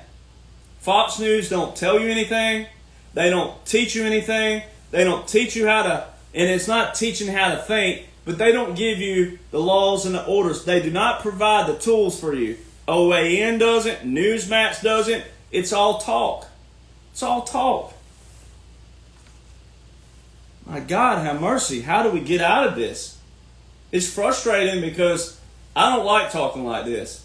Fox News don't tell you anything. They don't teach you anything. They don't teach you how to, and it's not teaching how to think, but they don't give you the laws and the orders. They do not provide the tools for you. OAN doesn't. Newsmax doesn't. It's all talk. It's all talk. My God, have mercy. How do we get out of this? It's frustrating because I don't like talking like this.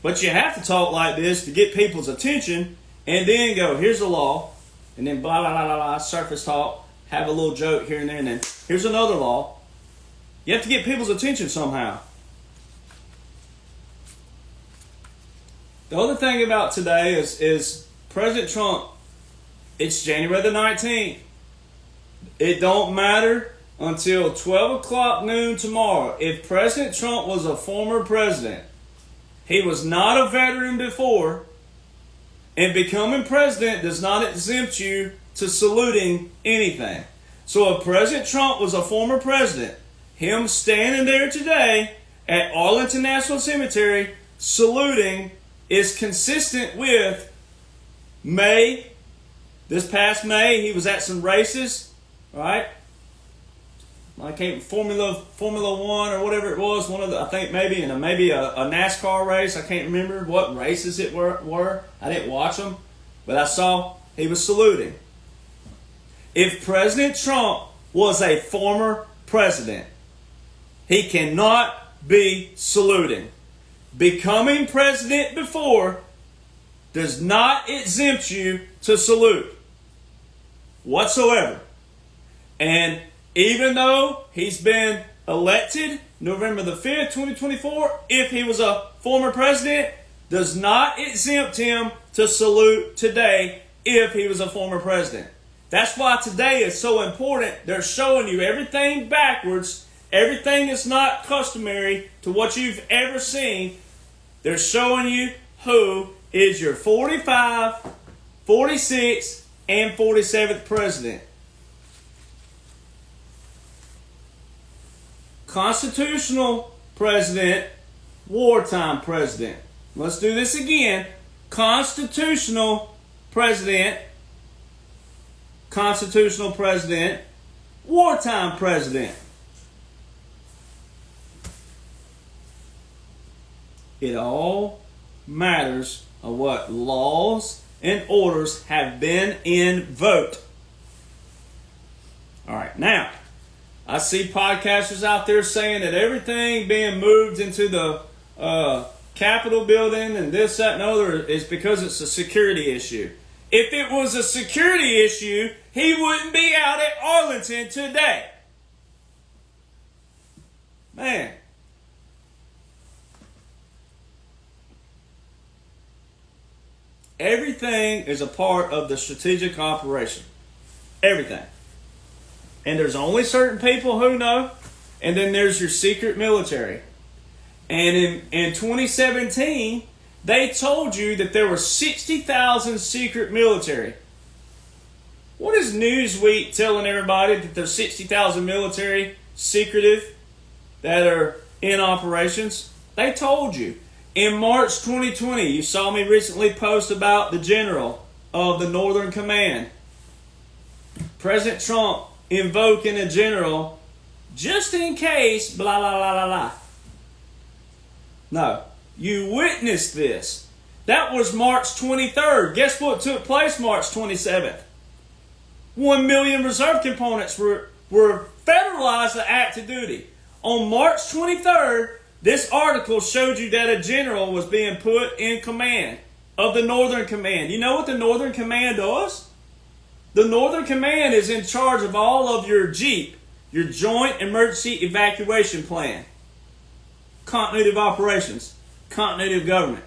But you have to talk like this to get people's attention and then go, here's the law, and then blah, blah, blah, blah, blah, surface talk, have a little joke here and there, and then here's another law. You have to get people's attention somehow. The other thing about today is President Trump, it's January the 19th. It don't matter until 12 o'clock noon tomorrow. If President Trump was a former president, he was not a veteran before, and becoming president does not exempt you to saluting anything. So if President Trump was a former president, him standing there today at Arlington National Cemetery saluting is consistent with May. This past May, he was at some races. Right? I can't Formula One or whatever it was. One of the, I think maybe a NASCAR race. I can't remember what races it were. I didn't watch them, but I saw he was saluting. If President Trump was a former president, he cannot be saluting. Becoming president before does not exempt you to salute whatsoever. And even though he's been elected November the 5th, 2024, if he was a former president, does not exempt him to salute today if he was a former president. That's why today is so important. They're showing you everything backwards. Everything is not customary to what you've ever seen. They're showing you who is your 45, 46, and 47th president. Constitutional president, wartime president. Let's do this again. Constitutional president, wartime president. It all matters of what laws and orders have been invoked. All right, now, I see podcasters out there saying that everything being moved into the Capitol building and this, that, and other is because it's a security issue. If it was a security issue, he wouldn't be out at Arlington today. Man. Everything is a part of the strategic operation. Everything. And there's only certain people who know, and then there's your secret military. And in 2017, they told you that there were 60,000 secret military. What is Newsweek telling everybody that there's 60,000 military secretive that are in operations? They told you. In March 2020, you saw me recently post about the general of the Northern Command. President Trump invoking a general just in case, blah, blah, blah, blah, blah. No. You witnessed this. That was March 23rd. Guess what took place March 27th? 1 million reserve components were federalized to active duty. On March 23rd, this article showed you that a general was being put in command of the Northern Command. You know what the Northern Command does? The Northern Command is in charge of all of your JEEP, your Joint Emergency Evacuation Plan. Continuity of operations, continuity of government.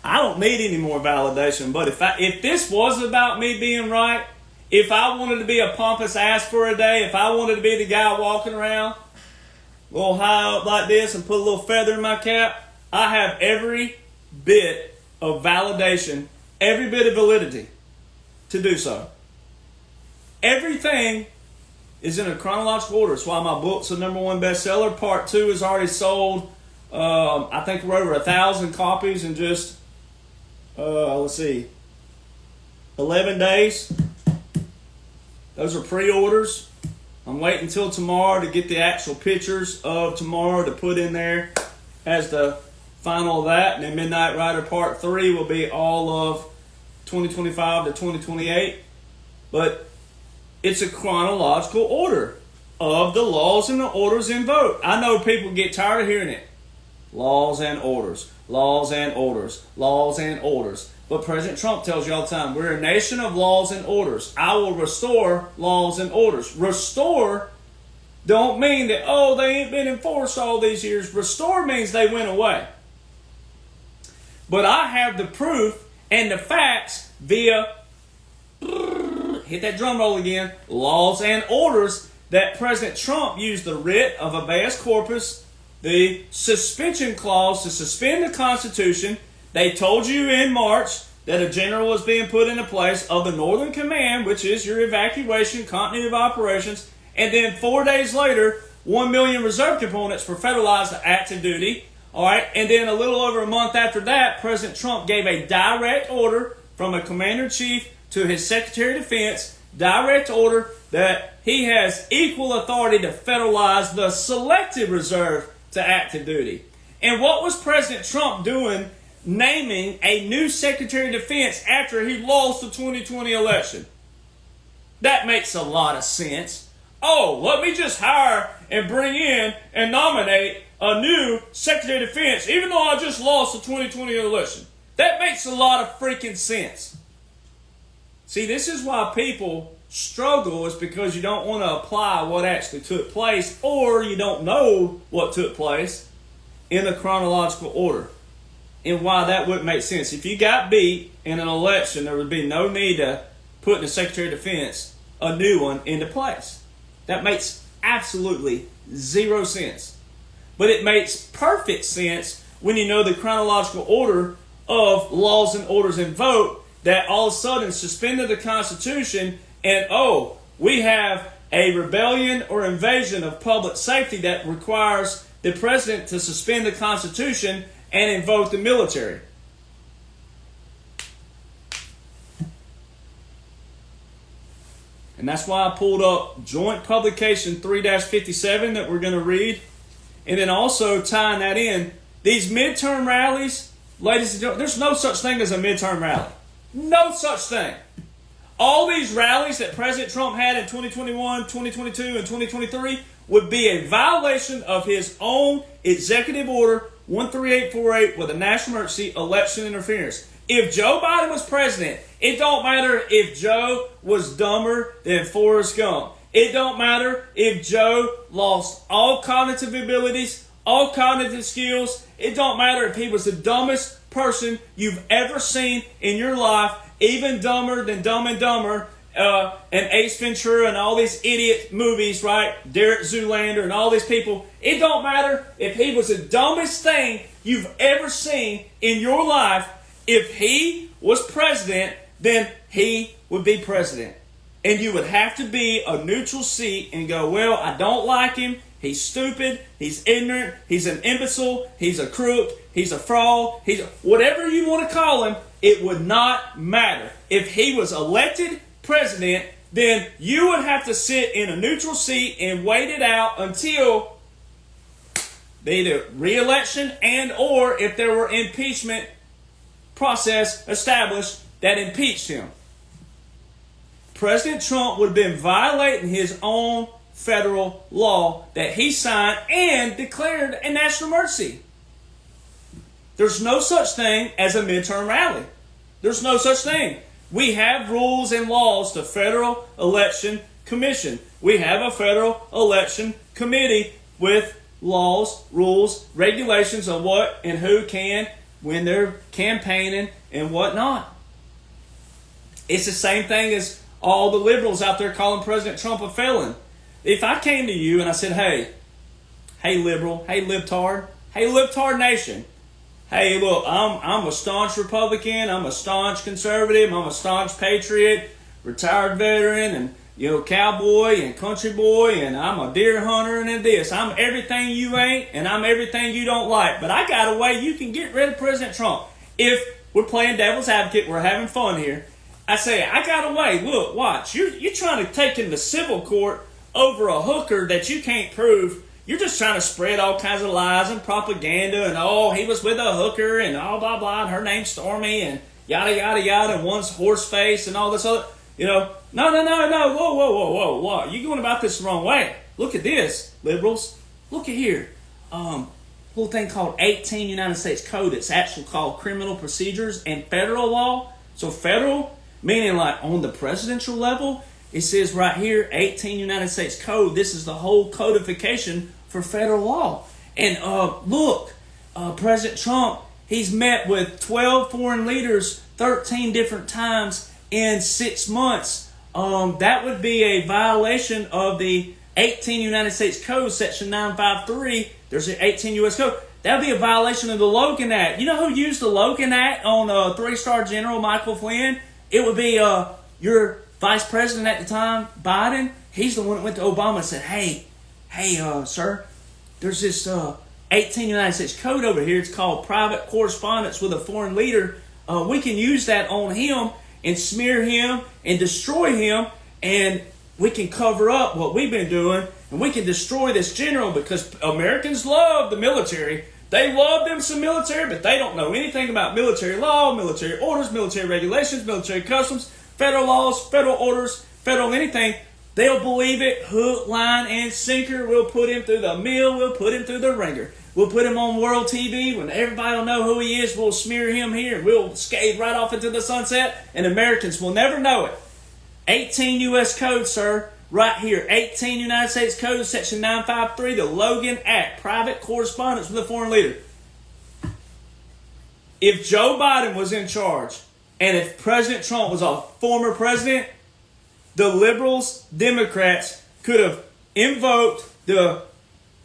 I don't need any more validation, but if this was about me being right, if I wanted to be a pompous ass for a day, if I wanted to be the guy walking around a little high up like this and put a little feather in my cap, I have every bit of validation, every bit of validity to do so. Everything is in a chronological order. That's why my book's a #1 bestseller. Part 2 is already sold. I think we're over 1,000 copies in just, 11 days. Those are pre-orders. I'm waiting until tomorrow to get the actual pictures of tomorrow to put in there as the final of that. And then Midnight Rider Part 3 will be all of 2025 to 2028. But it's a chronological order of the laws and the orders in vote. I know people get tired of hearing it. Laws and orders, laws and orders, laws and orders. But President Trump tells you all the time, we're a nation of laws and orders. I will restore laws and orders. Restore don't mean that, oh, they ain't been enforced all these years. Restore means they went away. But I have the proof and the facts via, hit that drum roll again, laws and orders that President Trump used the writ of habeas corpus, the suspension clause to suspend the Constitution. They told you in March that a general was being put into place of the Northern Command, which is your evacuation, continuity of operations, and then 4 days later, 1 million reserve components were federalized to active duty. All right, and then a little over a month after that, President Trump gave a direct order from a commander-in-chief to his Secretary of Defense, direct order that he has equal authority to federalize the selective reserve to active duty. And what was President Trump doing naming a new Secretary of Defense after he lost the 2020 election? That makes a lot of sense. Oh, let me just hire and bring in and nominate a new Secretary of Defense, even though I just lost the 2020 election. That makes a lot of freaking sense. See, this is why people struggle, is because you don't want to apply what actually took place, or you don't know what took place in a chronological order. And why that wouldn't make sense. If you got beat in an election, there would be no need to put in the Secretary of Defense a new one into place. That makes absolutely zero sense. But it makes perfect sense when you know the chronological order of laws and orders and vote, that all of a sudden suspended the Constitution and, oh, we have a rebellion or invasion of public safety that requires the president to suspend the Constitution and invoke the military. And that's why I pulled up Joint Publication 3-57 that we're going to read. And then also tying that in, these midterm rallies, ladies and gentlemen, there's no such thing as a midterm rally. No such thing. All these rallies that President Trump had in 2021, 2022, and 2023 would be a violation of his own executive order 13848 with a national emergency election interference. If Joe Biden was president, it don't matter if Joe was dumber than Forrest Gump. It don't matter if Joe lost all cognitive abilities, all cognitive skills. It don't matter if he was the dumbest person you've ever seen in your life, even dumber than Dumb and Dumber, and Ace Ventura and all these idiot movies, right? Derek Zoolander and all these people. It don't matter if he was the dumbest thing you've ever seen in your life. If he was president, then he would be president. And you would have to be a neutral seat and go, well, I don't like him. He's stupid, he's ignorant, he's an imbecile, he's a crook, he's a fraud, whatever you want to call him, it would not matter. If he was elected president, then you would have to sit in a neutral seat and wait it out until either re-election and or if there were impeachment process established that impeached him. President Trump would have been violating his own federal law that he signed and declared a national emergency. There's no such thing as a midterm rally. There's no such thing. We have rules and laws, the Federal Election Commission. We have a Federal Election Committee with laws, rules, regulations on what and who can when they're campaigning and whatnot. It's the same thing as all the liberals out there calling President Trump a felon. If I came to you and I said, hey liberal, hey libtard nation, hey look, I'm a staunch Republican, I'm a staunch conservative, I'm a staunch patriot, retired veteran, and cowboy and country boy, and I'm a deer hunter and this. I'm everything you ain't, and I'm everything you don't like. But I got a way you can get rid of President Trump. If we're playing devil's advocate, we're having fun here. I say, I got a way. Look, watch. You're trying to take him to civil court over a hooker that you can't prove. You're just trying to spread all kinds of lies and propaganda and, he was with a hooker and blah, blah, and her name's Stormy and yada, yada, yada, and one's horse face and all this other, No, whoa. You're going about this the wrong way. Look at this, liberals. Look at here. Little thing called 18 United States Code. It's actually called Criminal Procedures and Federal Law. So federal, meaning like on the presidential level, it says right here, 18 United States Code. This is the whole codification for federal law. And President Trump, he's met with 12 foreign leaders 13 different times in 6 months. That would be a violation of the 18 United States Code, Section 953. There's an 18 U.S. Code. That would be a violation of the Logan Act. You know who used the Logan Act on 3-star General Michael Flynn? It would be your vice president at the time, Biden. He's the one that went to Obama and said, hey, sir, there's this 18 United States Code over here. It's called Private Correspondence with a Foreign Leader. We can use that on him and smear him and destroy him, and we can cover up what we've been doing, and we can destroy this general, because Americans love the military. They love them some military, but they don't know anything about military law, military orders, military regulations, military customs, federal laws, federal orders, federal anything. They'll believe it, hook, line, and sinker. We'll put him through the mill. We'll put him through the ringer. We'll put him on world TV. When everybody will know who he is, we'll smear him here. We'll skate right off into the sunset, and Americans will never know it. 18 U.S. Code, sir. Right here. 18 United States Code, Section 953, the Logan Act. Private correspondence with a foreign leader. If Joe Biden was in charge, and if President Trump was a former president, the liberals, Democrats, could have invoked the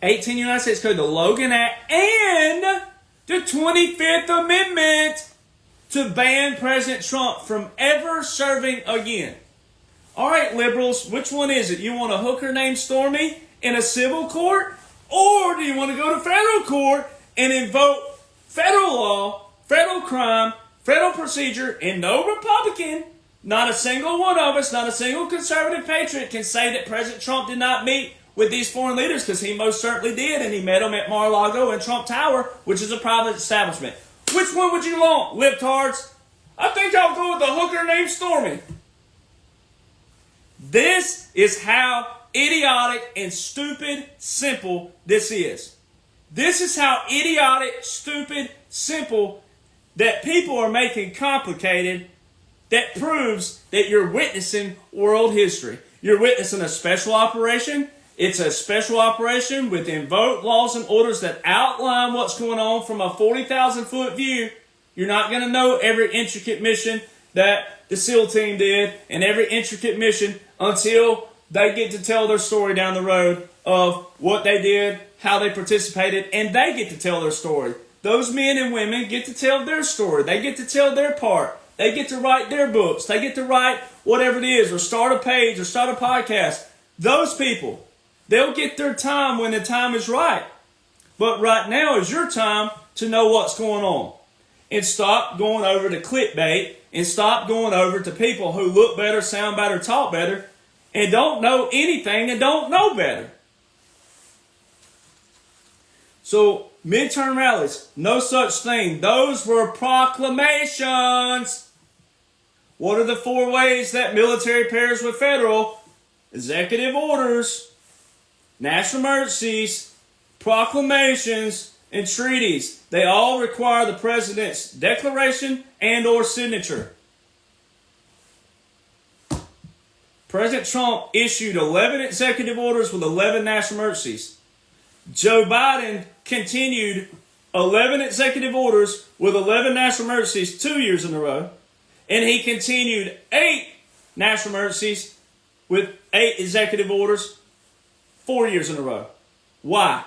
18 United States Code, the Logan Act, and the 25th Amendment to ban President Trump from ever serving again. All right, liberals, which one is it? You want a hooker named Stormy in a civil court? Or do you want to go to federal court and invoke federal law, federal crime, federal procedure, and no Republican, not a single one of us, not a single conservative patriot can say that President Trump did not meet with these foreign leaders, because he most certainly did, and he met them at Mar-a-Lago and Trump Tower, which is a private establishment. Which one would you want, libtards? I think I'll go with the hooker named Stormy. This is how idiotic and stupid simple this is. This is how idiotic, stupid, simple that people are making complicated, that proves that you're witnessing world history. You're witnessing a special operation. It's a special operation with invoked laws and orders that outline what's going on from a 40,000-foot view. You're not going to know every intricate mission that the SEAL team did and every intricate mission until they get to tell their story down the road of what they did, how they participated, and they get to tell their story. Those men and women get to tell their story. They get to tell their part. They get to write their books. They get to write whatever it is, or start a page, or start a podcast. Those people They'll get their time when the time is right. But right now is your time to know what's going on. And stop going over to clickbait, and stop going over to people who look better, sound better, talk better, and don't know anything and don't know better. So, midterm rallies, no such thing. Those were proclamations. What are the 4 ways that military pairs with federal? Executive orders, national emergencies, proclamations, and treaties. They all require the president's declaration and or signature. President Trump issued 11 executive orders with 11 national emergencies. Joe Biden continued 11 executive orders with 11 national emergencies 2 years in a row. And he continued 8 national emergencies with 8 executive orders 4 years in a row. Why?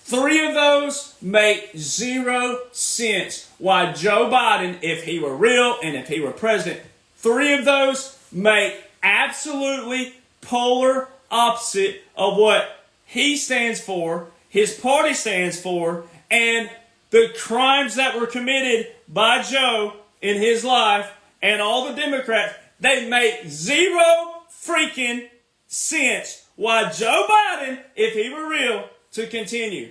3 of those make 0 sense. Why Joe Biden, if he were real and if he were president, 3 of those make absolutely polar opposite of what he stands for, his party stands for, and the crimes that were committed by Joe in his life and all the Democrats. They make 0 freaking sense. Why Joe Biden, if he were real, to continue.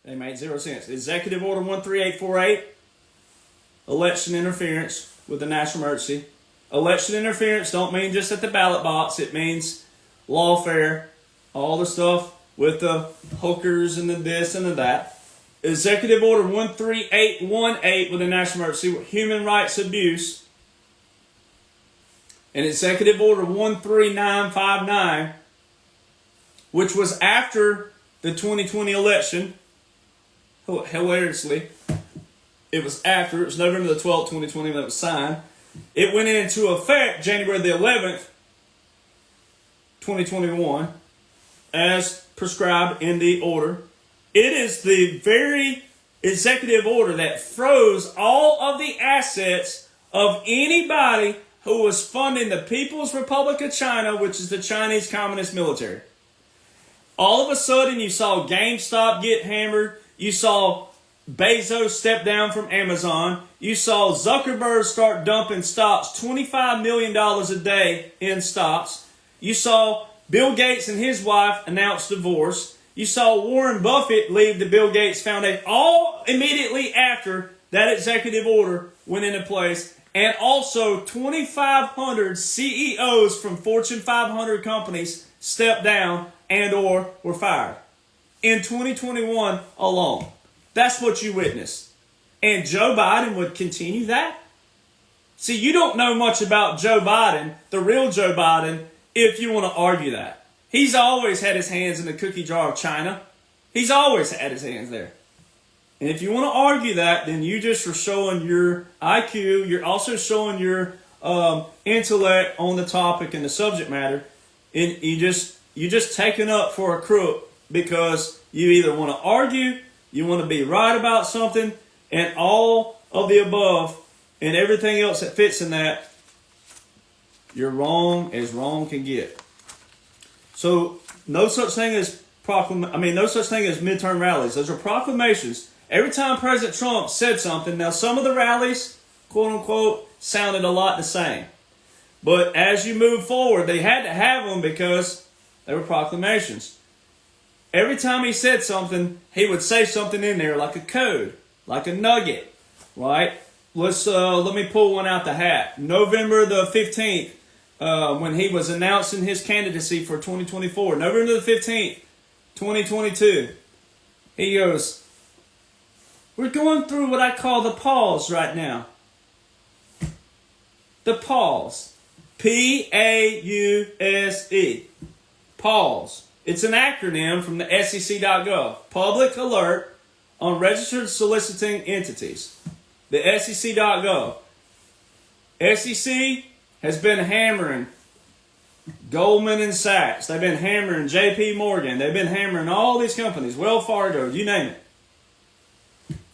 They made 0 sense. Executive Order 13848, election interference with the national emergency. Election interference don't mean just at the ballot box. It means lawfare, all the stuff with the hookers and the this and the that. Executive Order 13818 with the national emergency, human rights abuse. And Executive Order 13959, which was after the 2020 election. Hilariously, it was November the 12th, 2020 when it was signed. It went into effect January the 11th, 2021, as prescribed in the order. It is the very executive order that froze all of the assets of anybody who was funding the People's Republic of China, which is the Chinese Communist military. All of a sudden, you saw GameStop get hammered. You saw Bezos step down from Amazon. You saw Zuckerberg start dumping stocks, $25 million a day in stocks. You saw Bill Gates and his wife announce divorce. You saw Warren Buffett leave the Bill Gates Foundation, all immediately after that executive order went into place. And also 2,500 CEOs from Fortune 500 companies stepped down and or were fired in 2021 alone. That's what you witnessed. And Joe Biden would continue that? See, you don't know much about Joe Biden, the real Joe Biden, if you want to argue that. He's always had his hands in the cookie jar of China. He's always had his hands there. And if you want to argue that, then you just are showing your IQ. You're also showing your intellect on the topic and the subject matter. And you're just taking up for a crook because you either want to argue, you want to be right about something, and all of the above and everything else that fits in that, you're wrong as wrong can get. So no such thing as no such thing as midterm rallies. Those are proclamations. Every time President Trump said something, now some of the rallies, quote unquote, sounded a lot the same. But as you move forward, they had to have them because they were proclamations. Every time he said something, he would say something in there like a code, like a nugget, right? Let me pull one out the hat. November the 15th, when he was announcing his candidacy for 2024, November the 15th, 2022, he goes, "We're going through what I call the pause right now." The pause. P-A-U-S-E. Pause. It's an acronym from the SEC.gov. Public Alert on Registered Soliciting Entities. The SEC.gov. SEC has been hammering Goldman and Sachs. They've been hammering J.P. Morgan. They've been hammering all these companies. Wells Fargo, you name it.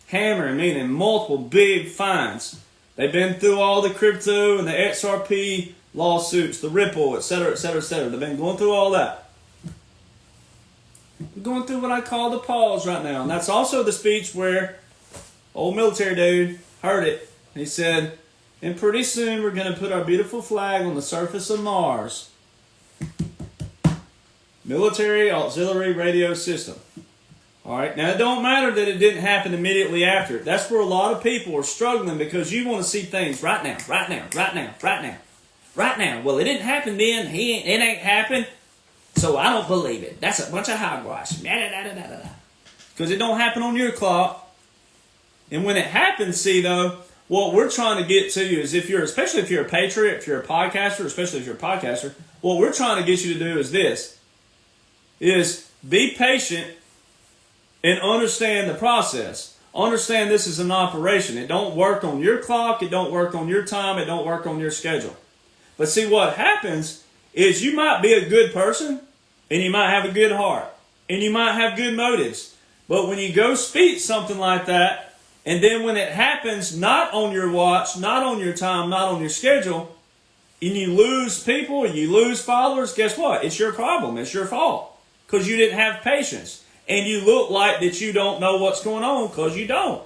Hammering, meaning multiple big fines. They've been through all the crypto and the XRP lawsuits, the ripple, etc., etc., etc. They've been going through all that. We're going through what I call the pause right now. And that's also the speech where old military dude heard it. He said, and pretty soon we're going to put our beautiful flag on the surface of Mars. Military Auxiliary Radio System. All right, now it don't matter that it didn't happen immediately after. That's where a lot of people are struggling because you want to see things right now, right now, right now, right now, right now. Well, it didn't happen then. It ain't happened, so I don't believe it. That's a bunch of hogwash. Because it don't happen on your clock. And when it happens, see though, what we're trying to get to you is especially if you're a patriot, if you're a podcaster, especially if you're a podcaster, what we're trying to get you to do is this. Is be patient and understand the process. Understand this is an operation. It don't work on your clock. It don't work on your time. It don't work on your schedule. But see, what happens is you might be a good person and you might have a good heart and you might have good motives. But when you go speak something like that, and then when it happens not on your watch, not on your time, not on your schedule, and you lose people, you lose followers, guess what? It's your problem. It's your fault. Because you didn't have patience. And you look like that you don't know what's going on because you don't.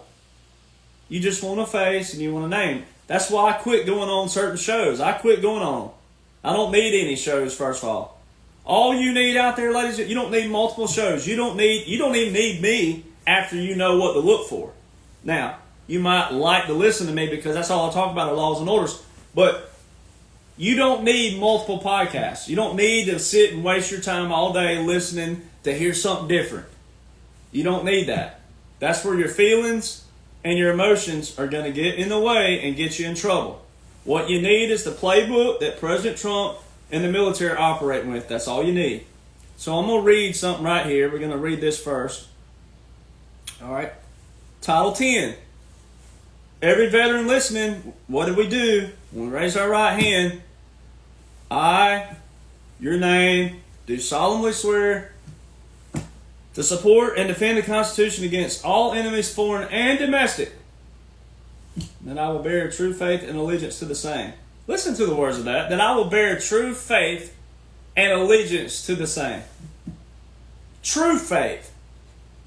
You just want a face and you want a name. That's why I quit going on certain shows. I quit going on. I don't need any shows, first of all. All you need out there, ladies, you don't need multiple shows. You don't even need me after you know what to look for. Now, you might like to listen to me because that's all I talk about are laws and orders. But you don't need multiple podcasts. You don't need to sit and waste your time all day listening to hear something different. You don't need that. That's where your feelings and your emotions are going to get in the way and get you in trouble. What you need is the playbook that President Trump and the military are operating with. That's all you need. So I'm going to read something right here. We're going to read this first. All right. Title 10. Every veteran listening, what do? When we raise our right hand, I, your name, do solemnly swear to support and defend the Constitution against all enemies, foreign and domestic, that I will bear true faith and allegiance to the same. Listen to the words of that. That I will bear true faith and allegiance to the same. True faith.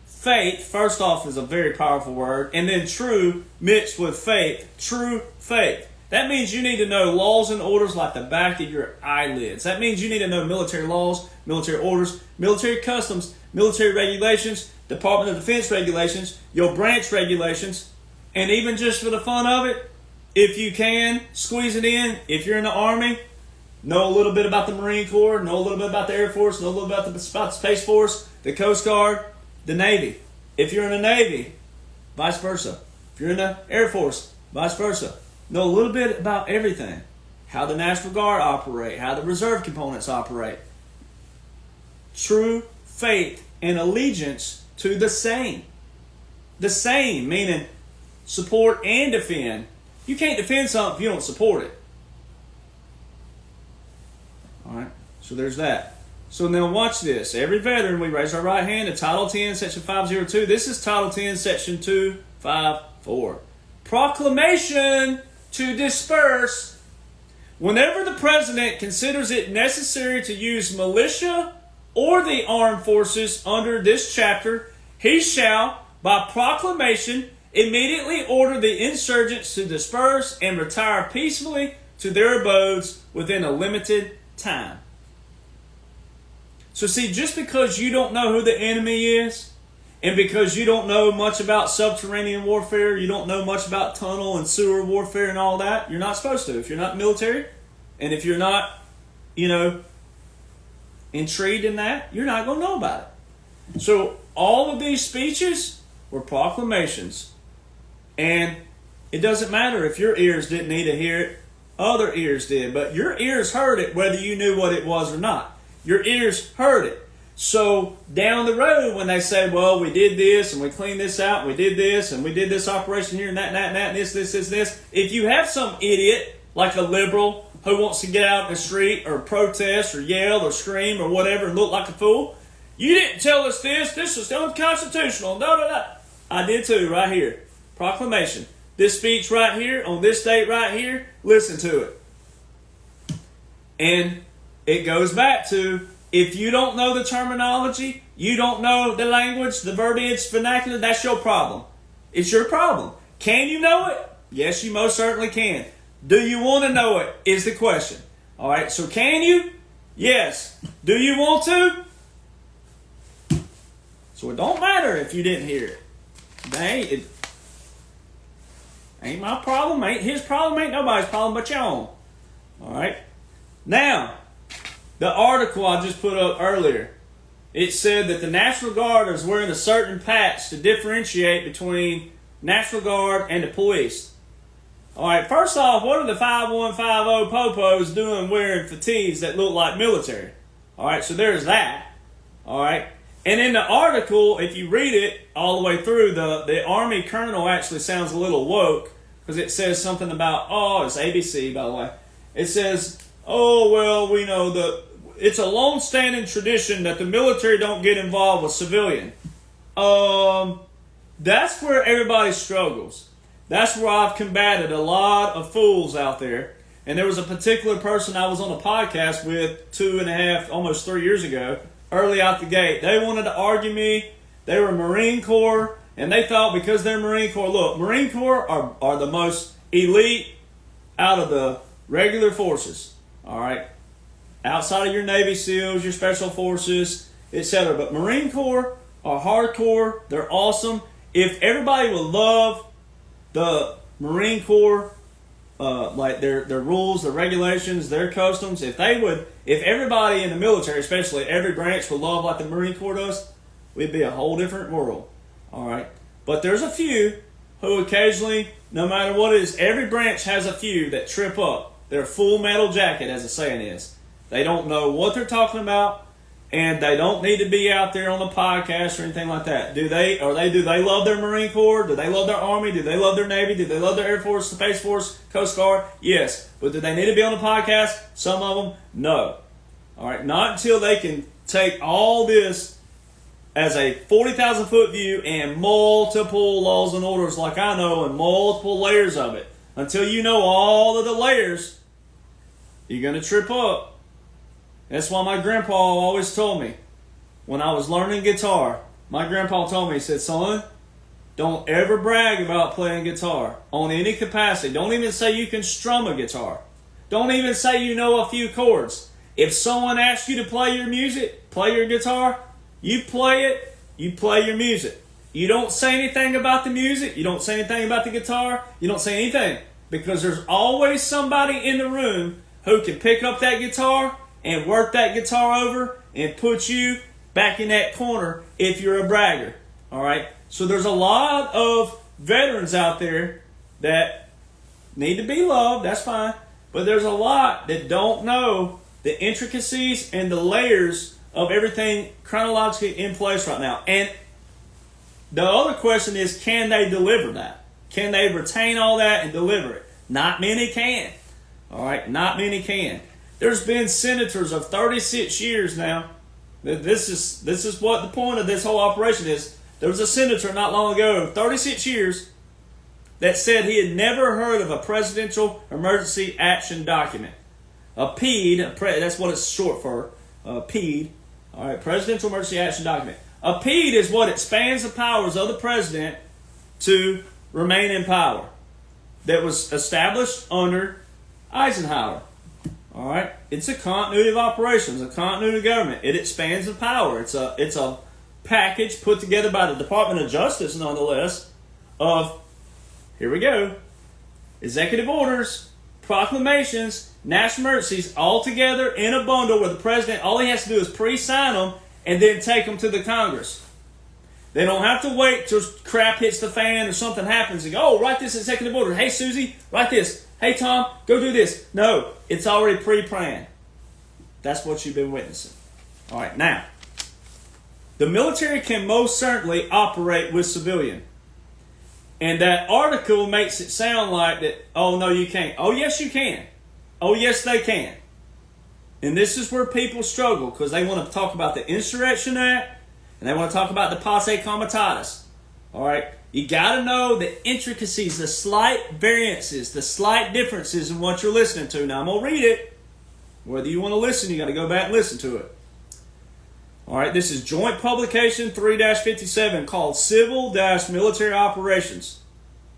Faith, first off, is a very powerful word. And then true mixed with faith. True faith. That means you need to know laws and orders like the back of your eyelids. That means you need to know military laws, military orders, military customs, military regulations, Department of Defense regulations, your branch regulations, and even just for the fun of it, if you can, squeeze it in. If you're in the Army, know a little bit about the Marine Corps, know a little bit about the Air Force, know a little bit about the Space Force, the Coast Guard, the Navy. If you're in the Navy, vice versa. If you're in the Air Force, vice versa. Know a little bit about everything. How the National Guard operate, how the reserve components operate. True faith and allegiance to the same. The same, meaning support and defend. You can't defend something if you don't support it. All right, so there's that. So now watch this. Every veteran, we raise our right hand to Title 10, Section 502. This is Title 10, Section 254. Proclamation to disperse. Whenever the President considers it necessary to use militia or the armed forces under this chapter, he shall, by proclamation, immediately order the insurgents to disperse and retire peacefully to their abodes within a limited time. So see, just because you don't know who the enemy is, and because you don't know much about subterranean warfare, you don't know much about tunnel and sewer warfare and all that, you're not supposed to. If you're not military, and if you're not, intrigued in that, you're not going to know about it. So all of these speeches were proclamations. And it doesn't matter if your ears didn't need to hear it, other ears did. But your ears heard it whether you knew what it was or not. Your ears heard it. So down the road when they say, well, we did this and we cleaned this out and we did this and we did this operation here and that, and this, if you have some idiot like a liberal who wants to get out in the street or protest or yell or scream or whatever and look like a fool, you didn't tell us this is unconstitutional, I did too, right here. Proclamation. This speech right here, on this date right here, listen to it. And it goes back to, if you don't know the terminology, you don't know the language, the verbiage, vernacular, that's your problem. It's your problem. Can you know it? Yes, you most certainly can. Do you want to know it is the question. All right, so can you? Yes. Do you want to? So it don't matter if you didn't hear it. It ain't my problem, ain't his problem, ain't nobody's problem but your own. All right. Now, the article I just put up earlier, it said that the National Guard is wearing a certain patch to differentiate between National Guard and the police. All right, first off, what are the 5150 popos doing wearing fatigues that look like military? All right, so there's that. All right. And in the article, if you read it all the way through, the Army colonel actually sounds a little woke because it says something about, it's ABC, by the way. It says, we know it's a long-standing tradition that the military don't get involved with civilian. That's where everybody struggles. That's where I've combated a lot of fools out there. And there was a particular person I was on a podcast with 2.5, almost 3 years ago, early out the gate. They wanted to argue me. They were Marine Corps, and they thought because they're Marine Corps, look, Marine Corps are the most elite out of the regular forces, all right? Outside of your Navy SEALs, your Special Forces, etc. But Marine Corps are hardcore. They're awesome. If everybody would love the Marine Corps, like their rules, their regulations, their customs, if everybody in the military, especially every branch, would love like the Marine Corps does, we'd be a whole different world. All right. But there's a few who occasionally, no matter what it is, every branch has a few that trip up. They're full metal jacket, as the saying is. They don't know what they're talking about, and they don't need to be out there on the podcast or anything like that. Do they love their Marine Corps? Do they love their Army? Do they love their Navy? Do they love their Air Force, Space Force, Coast Guard? Yes. But do they need to be on the podcast? Some of them, no. All right. Not until they can take all this as a 40,000 foot view and multiple laws and orders like I know and multiple layers of it. Until you know all of the layers, you're going to trip up. That's why my grandpa always told me, when I was learning guitar, my grandpa told me, he said, son, don't ever brag about playing guitar on any capacity. Don't even say you can strum a guitar. Don't even say you know a few chords. If someone asks you to play your music, play your guitar, you play it, you play your music. You don't say anything about the music. You don't say anything about the guitar. You don't say anything. Because there's always somebody in the room who can pick up that guitar and work that guitar over and put you back in that corner if you're a bragger. All right? So there's a lot of veterans out there that need to be loved. That's fine. But there's a lot that don't know the intricacies and the layers of everything chronologically in place right now. And the other question is, can they deliver that? Can they retain all that and deliver it? Not many can. All right? Not many can. There's been senators of 36 years now. This is what the point of this whole operation is. There was a senator not long ago, 36 years, that said he had never heard of a Presidential Emergency Action Document. A PED, that's what it's short for, PED. All right, Presidential Emergency Action Document. A PED is what expands the powers of the president to remain in power. That was established under Eisenhower. All right, it's a continuity of operations, a continuity of government. It expands the power. It's a package put together by the Department of Justice, nonetheless, of, here we go, executive orders, proclamations, national emergencies, all together in a bundle where the president, all he has to do is pre-sign them and then take them to the Congress. They don't have to wait till crap hits the fan or something happens and go, oh, write this executive order. Hey, Susie, write this. Hey, Tom, go do this. No, it's already pre-planned. That's what you've been witnessing. All right, now, the military can most certainly operate with civilian. And that article makes it sound like that, oh, no, you can't. Oh, yes, you can. Oh, yes, they can. And this is where people struggle because they want to talk about the Insurrection Act and they want to talk about the Posse Comitatus. All right? You got to know the intricacies, the slight variances, the slight differences in what you're listening to. Now, I'm going to read it. Whether you want to listen, you got to go back and listen to it. All right, this is Joint Publication 3-57 called Civil-Military Operations,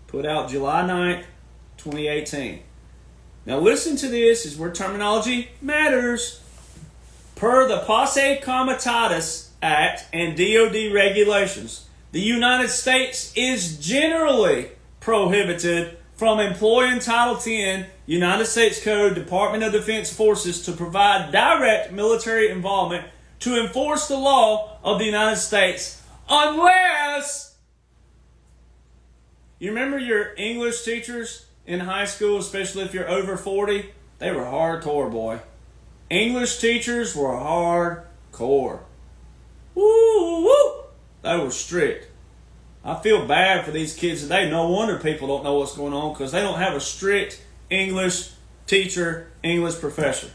put out July 9th, 2018. Now listen to this, is where terminology matters. Per the Posse Comitatus Act and DOD regulations, the United States is generally prohibited from employing Title 10 United States Code Department of Defense forces to provide direct military involvement to enforce the law of the United States unless... You remember your English teachers in high school, especially if you're over 40? They were hardcore, boy. English teachers were hardcore. Woo, woo! They were strict. I feel bad for these kids today. No wonder people don't know what's going on, because they don't have a strict English teacher, English professor.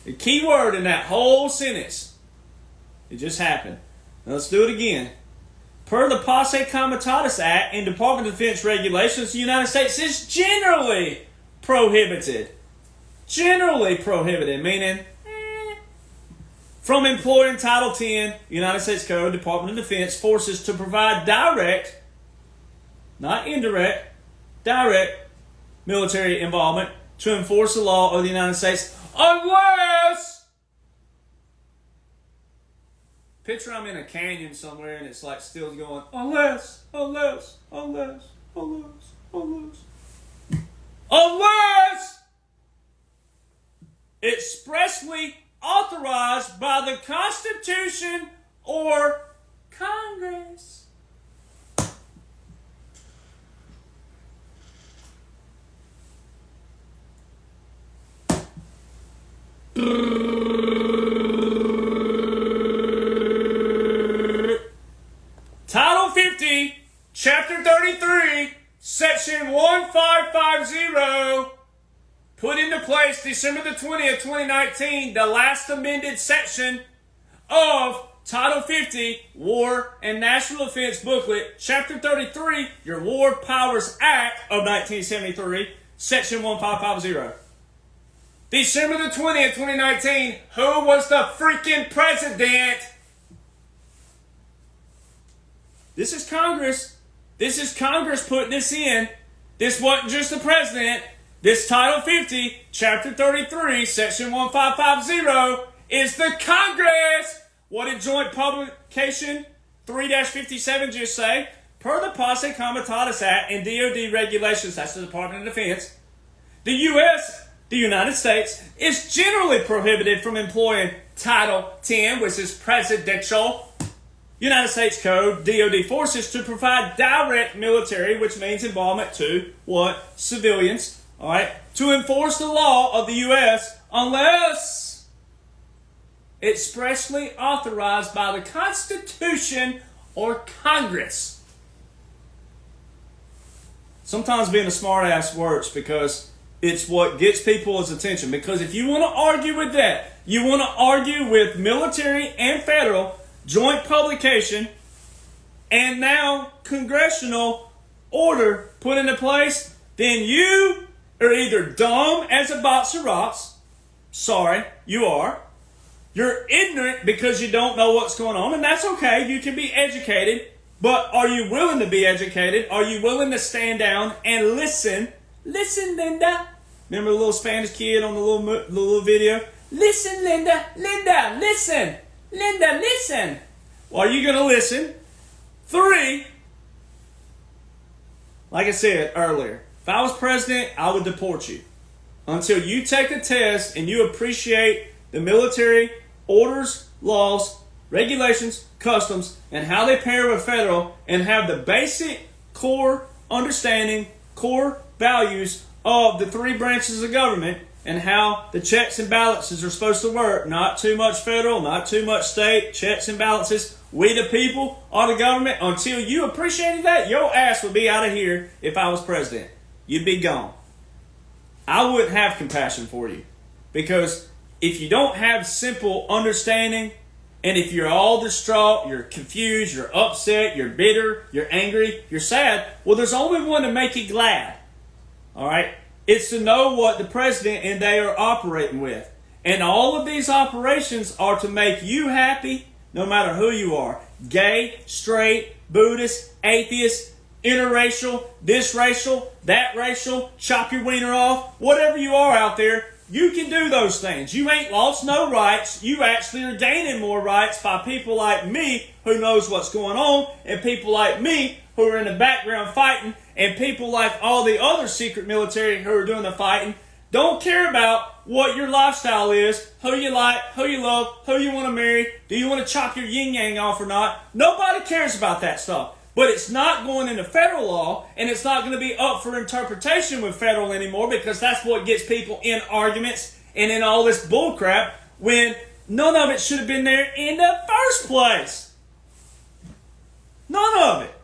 The key word in that whole sentence, it just happened. Now let's do it again. Per the Posse Comitatus Act and Department of Defense regulations, the United States is generally prohibited. Generally prohibited, meaning from employing Title 10 United States Code Department of Defense forces to provide direct, not indirect, direct military involvement to enforce the law of the United States unless... Picture I'm in a canyon somewhere and it's like still going, unless expressly authorized by the Constitution or Congress. Title 50, Chapter 33, Section 1550, put into place December the 20th, 2019, the last amended section of Title 50, War and National Defense Booklet, Chapter 33, your War Powers Act of 1973, Section 1550. December the 20th, 2019, who was the freaking president? This is Congress. This is Congress putting this in. This wasn't just the president. This Title 50, Chapter 33, Section 1550 is the Congress. What did Joint Publication 3-57 just say? Per the Posse Comitatus Act and DOD regulations, that's the Department of Defense, the U.S., the United States, is generally prohibited from employing Title 10, which is presidential United States Code, DOD forces to provide direct military, which means involvement to what? Civilians, all right, to enforce the law of the U.S. unless expressly authorized by the Constitution or Congress. Sometimes being a smartass works because it's what gets people's attention. Because if you want to argue with that, you want to argue with military and federal joint publication and now congressional order put into place, then you are either dumb as a box of rocks. Sorry, you are. You're ignorant because you don't know what's going on, and that's okay. You can be educated, but are you willing to be educated? Are you willing to stand down and listen? Listen, Linda. Remember the little Spanish kid on the little video? Listen, Linda. Linda, listen. Linda, listen. Well, are you going to listen? 3, like I said earlier, if I was president, I would deport you until you take a test and you appreciate the military orders, laws, regulations, customs, and how they pair with federal, and have the basic core understanding, core values of the 3 branches of government and how the checks and balances are supposed to work. Not too much federal, not too much state, checks and balances. We the people are the government. Until you appreciated that, your ass would be out of here if I was president. You'd be gone. I wouldn't have compassion for you. Because if you don't have simple understanding, and if you're all distraught, you're confused, you're upset, you're bitter, you're angry, you're sad, well, there's only one to make you glad. All right? It's to know what the president and they are operating with. And all of these operations are to make you happy no matter who you are. Gay, straight, Buddhist, atheist, interracial, this racial, that racial, chop your wiener off, whatever you are out there, you can do those things. You ain't lost no rights. You actually are gaining more rights by people like me who knows what's going on, and people like me who are in the background fighting, and people like all the other secret military who are doing the fighting. Don't care about what your lifestyle is, who you like, who you love, who you want to marry, do you want to chop your yin-yang off or not. Nobody cares about that stuff. But it's not going into federal law, and it's not going to be up for interpretation with federal anymore, because that's what gets people in arguments and in all this bullcrap when none of it should have been there in the first place. None of it.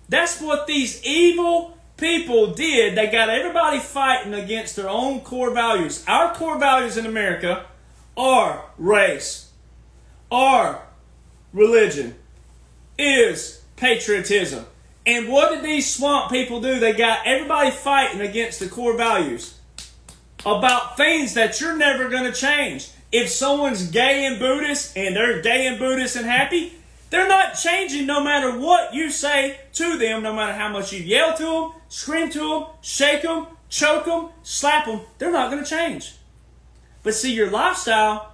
That's what these evil people did. They got everybody fighting against their own core values. Our core values in America are race, are religion, is patriotism. And what did these swamp people do? They got everybody fighting against the core values about things that you're never going to change. If someone's gay and Buddhist and they're gay and Buddhist and happy, they're not changing no matter what you say to them, no matter how much you yell to them, scream to them, shake them, choke them, slap them. They're not going to change. But see, your lifestyle,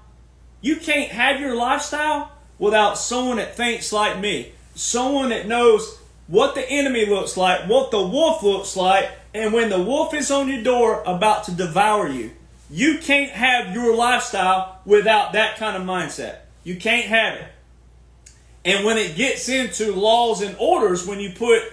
you can't have your lifestyle without someone that thinks like me. Someone that knows what the enemy looks like, what the wolf looks like, and when the wolf is on your door about to devour you. You can't have your lifestyle without that kind of mindset. You can't have it. And when it gets into laws and orders, when you put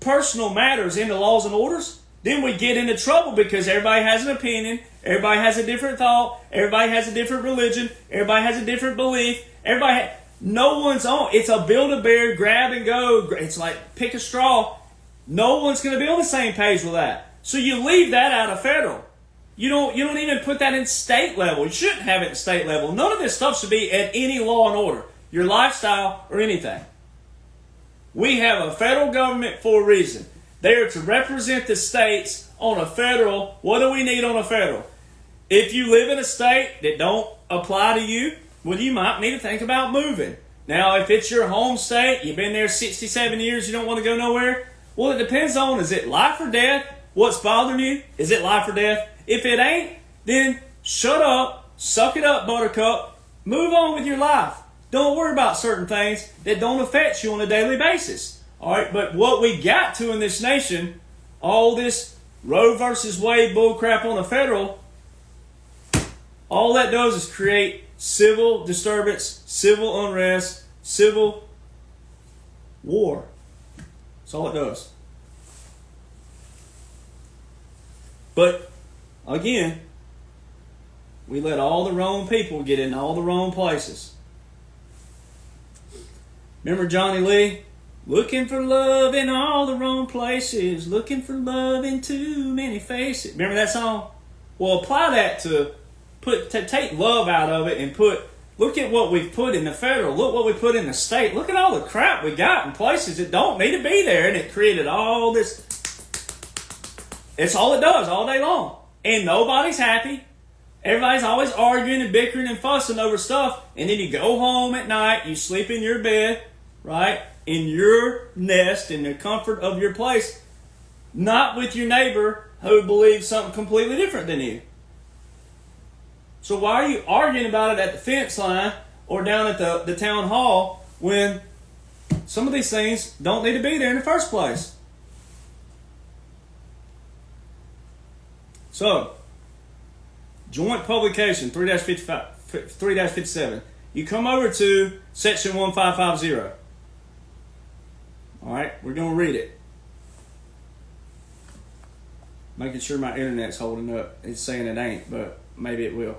personal matters into laws and orders, then we get into trouble because everybody has an opinion, everybody has a different thought, everybody has a different religion, everybody has a different belief, no one's on. It's a Build-A-Bear, grab and go. It's like pick a straw. No one's going to be on the same page with that. So you leave that out of federal. You don't even put that in state level. You shouldn't have it in state level. None of this stuff should be at any law and order, your lifestyle or anything. We have a federal government for a reason. They are to represent the states on a federal. What do we need on a federal? If you live in a state that don't apply to you, well, you might need to think about moving. Now, if it's your home state, you've been there 67 years, you don't want to go nowhere, well, it depends on, is it life or death? What's bothering you? Is it life or death? If it ain't, then shut up, suck it up, buttercup, move on with your life. Don't worry about certain things that don't affect you on a daily basis. All right, but what we got to in this nation, all this Roe versus Wade bullcrap on the federal, all that does is create civil disturbance, civil unrest, civil war. That's all it does. But, again, we let all the wrong people get in all the wrong places. Remember Johnny Lee? Looking for love in all the wrong places, looking for love in too many faces. Remember that song? Well, apply that to take love out of it and look at what we've put in the federal, look what we put in the state, look at all the crap we got in places that don't need to be there, and it created all this. It's all it does all day long. And nobody's happy. Everybody's always arguing and bickering and fussing over stuff, and then you go home at night, you sleep in your bed, right, in your nest, in the comfort of your place, not with your neighbor who believes something completely different than you. So why are you arguing about it at the fence line or down at the town hall when some of these things don't need to be there in the first place? So, joint publication 3-57. You come over to section 1550. All right, we're going to read it. Making sure my internet's holding up. It's saying it ain't, but maybe it will.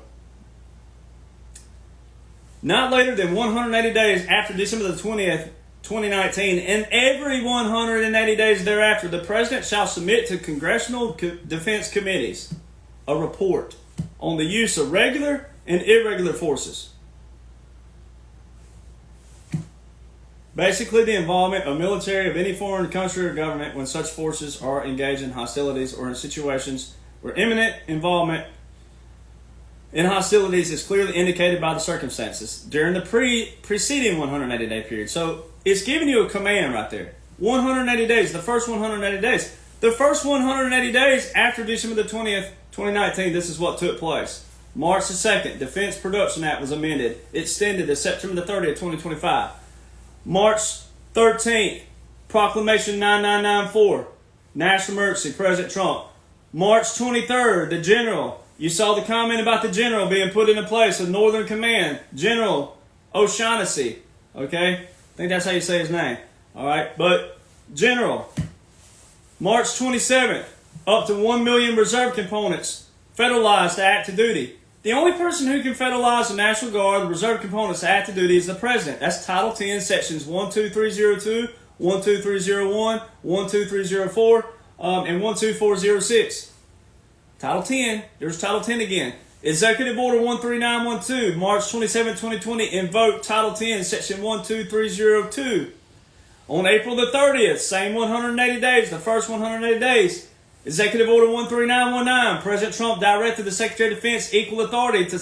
Not later than 180 days after December the 20th, 2019, and every 180 days thereafter, the President shall submit to Congressional Defense Committees a report on the use of regular and irregular forces. Basically, the involvement of military of any foreign country or government when such forces are engaged in hostilities or in situations where imminent involvement in hostilities is clearly indicated by the circumstances during the preceding 180-day period. So it's giving you a command right there. 180 days, the first 180 days. The first 180 days after December the 20th, 2019, this is what took place. March the 2nd, Defense Production Act was amended, extended to September the 30th, 2025. March 13th, Proclamation 9994, National Emergency, President Trump. March 23rd, the General. You saw the comment about the General being put into place of Northern Command, General O'Shaughnessy. Okay? I think that's how you say his name. All right? But General. March 27th, up to 1 million reserve components federalized to active duty. The only person who can federalize the National Guard, the reserve components to active duty is the President. That's Title 10, Sections 12302, 12301, 12304, and 12406. Title 10, there's Title 10 again. Executive Order 13912, March 27, 2020, invoked Title 10, Section 12302. On April the 30th, same 180 days, the first 180 days, Executive Order 13919, President Trump directed the Secretary of Defense equal authority to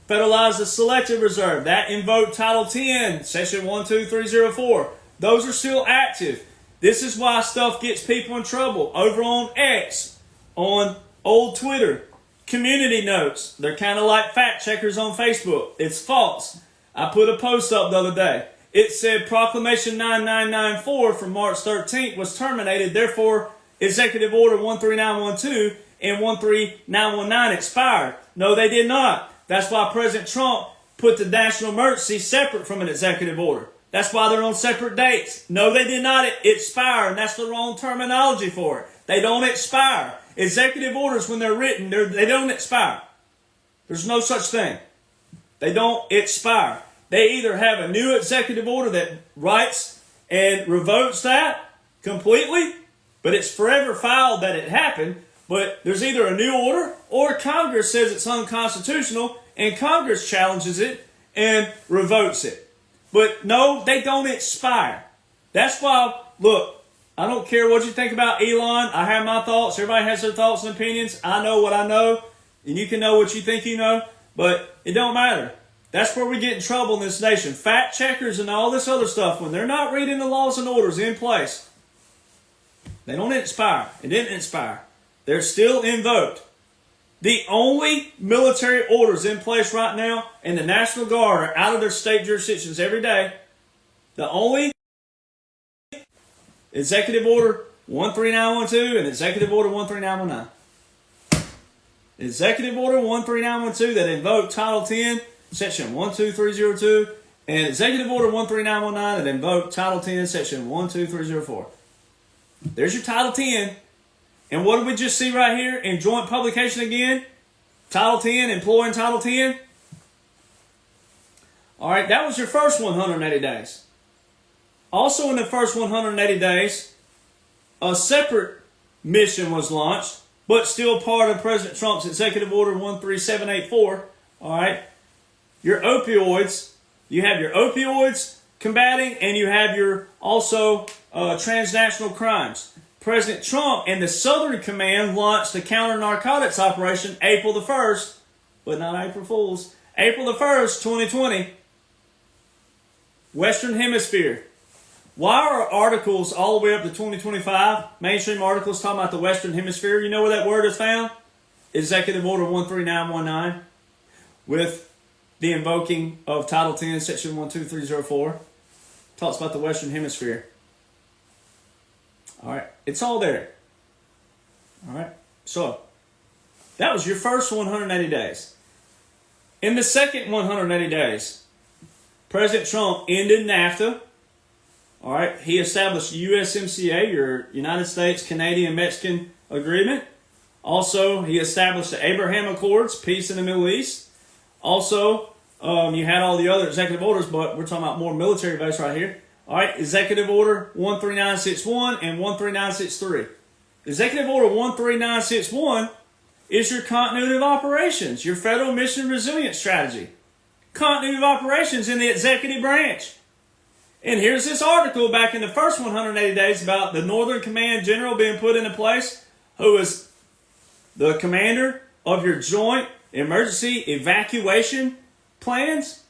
federalize the Selective Reserve. That invoked Title 10, Section 12304. Those are still active. This is why stuff gets people in trouble. Over on X, on old Twitter, community notes. They're kind of like fact checkers on Facebook. It's false. I put a post up the other day. It said Proclamation 9994 from March 13th was terminated. Therefore, Executive Order 13912 and 13919 expired. No, they did not. That's why President Trump put the national emergency separate from an executive order. That's why they're on separate dates. No, they did not expire, and that's the wrong terminology for it. They don't expire. Executive orders, when they're written, they don't expire. There's no such thing. They don't expire. They either have a new executive order that writes and revokes that completely, but it's forever filed that it happened, but there's either a new order or Congress says it's unconstitutional and Congress challenges it and revokes it. But no, they don't expire. That's why, look, I don't care what you think about Elon. I have my thoughts. Everybody has their thoughts and opinions. I know what I know, and you can know what you think you know, but it don't matter. That's where we get in trouble in this nation. Fact checkers and all this other stuff, when they're not reading the laws and orders in place, they don't expire. It didn't expire. They're still invoked. The only military orders in place right now, and the National Guard are out of their state jurisdictions every day. The only Executive Order 13912 and Executive Order 13919. Executive Order 13912 that invoked Title 10, Section 12302, and Executive Order 13919 that invoked Title 10, Section 12304. There's your Title 10. And what did we just see right here in joint publication again? Title 10, employing Title 10. All right, that was your first 180 days. Also in the first 180 days, a separate mission was launched, but still part of President Trump's Executive Order 13784. All right, your opioids, you have your opioids combating, and you have your also transnational crimes. President Trump and the Southern Command launched the counter-narcotics operation April the 1st, but not April Fools, April the 1st, 2020. Western Hemisphere. Why are articles all the way up to 2025, mainstream articles talking about the Western Hemisphere? You know where that word is found? Executive Order 13919 with the invoking of Title 10, Section 12304. Talks about the Western Hemisphere. All right, it's all there. All right, so that was your first 180 days. In the second 180 days, President Trump ended NAFTA. All right, he established USMCA, your United States, Canadian, Mexican Agreement. Also, he established the Abraham Accords, peace in the Middle East. Also, you had all the other executive orders, but we're talking about more military base right here. All right, Executive Order 13961 and 13963. Executive Order 13961 is your continuity of operations, your federal mission resilience strategy. Continuity of operations in the executive branch. And here's this article back in the first 180 days about the Northern Command General being put into place, who is the commander of your joint emergency evacuation plans.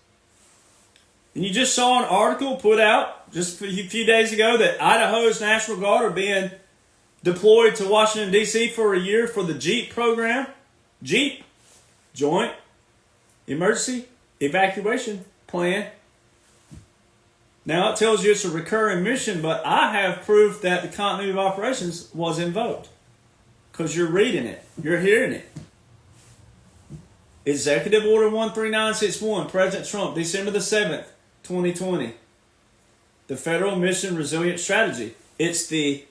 And you just saw an article put out just a few days ago that Idaho's National Guard are being deployed to Washington, D.C. for a year for the JEEP program. JEEP, Joint Emergency Evacuation Plan. Now it tells you it's a recurring mission, but I have proof that the continuity of operations was invoked. Because you're reading it. You're hearing it. Executive Order 13961, President Trump, December the 7th, 2020. The Federal Mission Resilience Strategy. It's the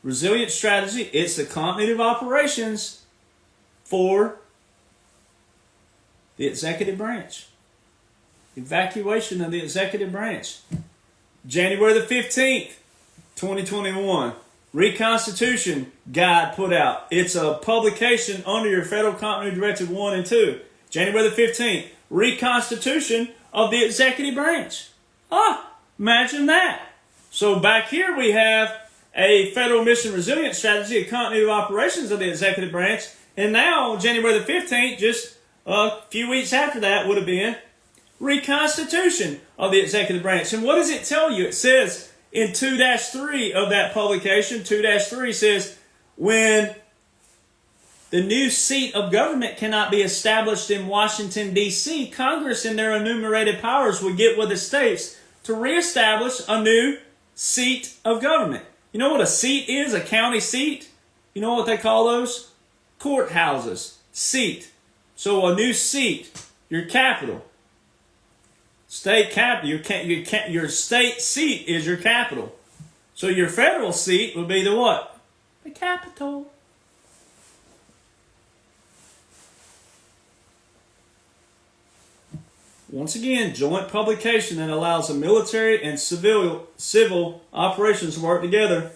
resilience strategy. It's the continuity of operations for the executive branch. Evacuation of the executive branch. January the 15th, 2021. Reconstitution Guide put out. It's a publication under your Federal Continuity Directive 1 and 2. January the 15th. Reconstitution of the executive branch. Imagine that. So back here we have a Federal Mission Resilience Strategy, a continuity of operations of the executive branch. And now, January the 15th, just a few weeks after that would have been Reconstitution of the executive branch. And what does it tell you? It says in 2-3 of that publication, 2-3 says, when the new seat of government cannot be established in Washington, D.C., Congress in their enumerated powers would get with the states to reestablish a new seat of government. You know what a seat is? A county seat? You know what they call those? Courthouses. Seat. So a new seat. Your capital. State capital. Your state seat is your capital. So your federal seat would be the what? The capital. Once again, joint publication that allows the military and civil operations to work together.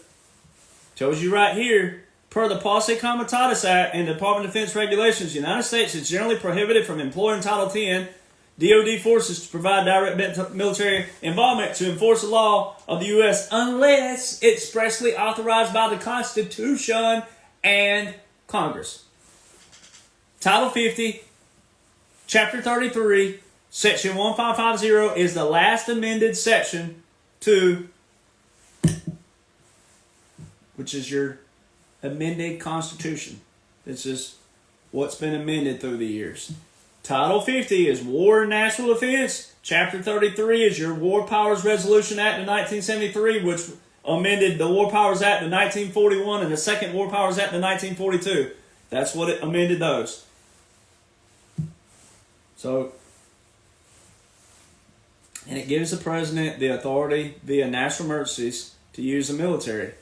Tells you right here, per the Posse Comitatus Act and the Department of Defense regulations, the United States is generally prohibited from employing Title 10 DoD forces to provide direct military involvement to enforce the law of the U.S. unless expressly authorized by the Constitution and Congress. Title 50, Chapter 33, Section 1550 is the last amended section to, which is your amended Constitution. This is what's been amended through the years. Title 50 is War and National Defense. Chapter 33 is your War Powers Resolution Act of 1973, which amended the War Powers Act of 1941 and the Second War Powers Act of 1942. That's what it amended those. So, and it gives the president the authority via national emergencies to use the military.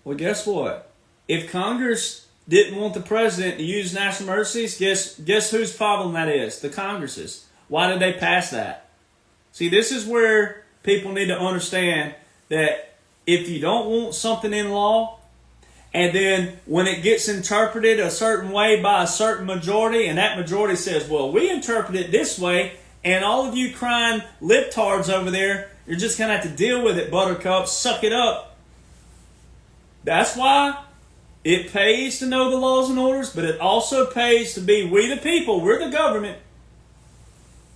Well, guess what? If Congress didn't want the president to use national emergencies, guess whose problem that is? The Congress's. Why did they pass that? See, this is where people need to understand that if you don't want something in law, and then when it gets interpreted a certain way by a certain majority, and that majority says, well, we interpret it this way, and all of you crying libtards over there, you're just going to have to deal with it, buttercup, suck it up. That's why it pays to know the laws and orders, but it also pays to be we the people, we're the government.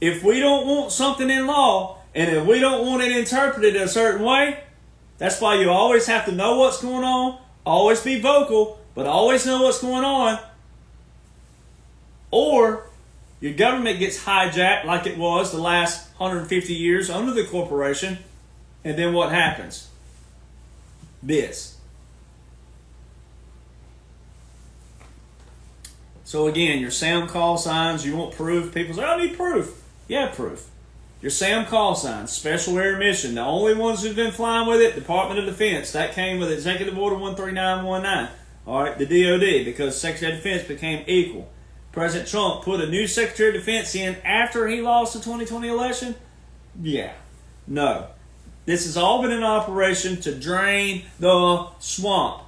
If we don't want something in law, and if we don't want it interpreted a certain way, that's why you always have to know what's going on, always be vocal, but always know what's going on. Or your government gets hijacked like it was the last 150 years under the corporation, and then what happens? This. So again, your SAM call signs, you want proof. People say, I need proof. Yeah, proof. Your SAM call signs, Special Air Mission, the only ones who've been flying with it, Department of Defense. That came with Executive Order 13919. All right, the DOD, because Secretary of Defense became equal. President Trump put a new Secretary of Defense in after he lost the 2020 election? Yeah. No. This has all been an operation to drain the swamp.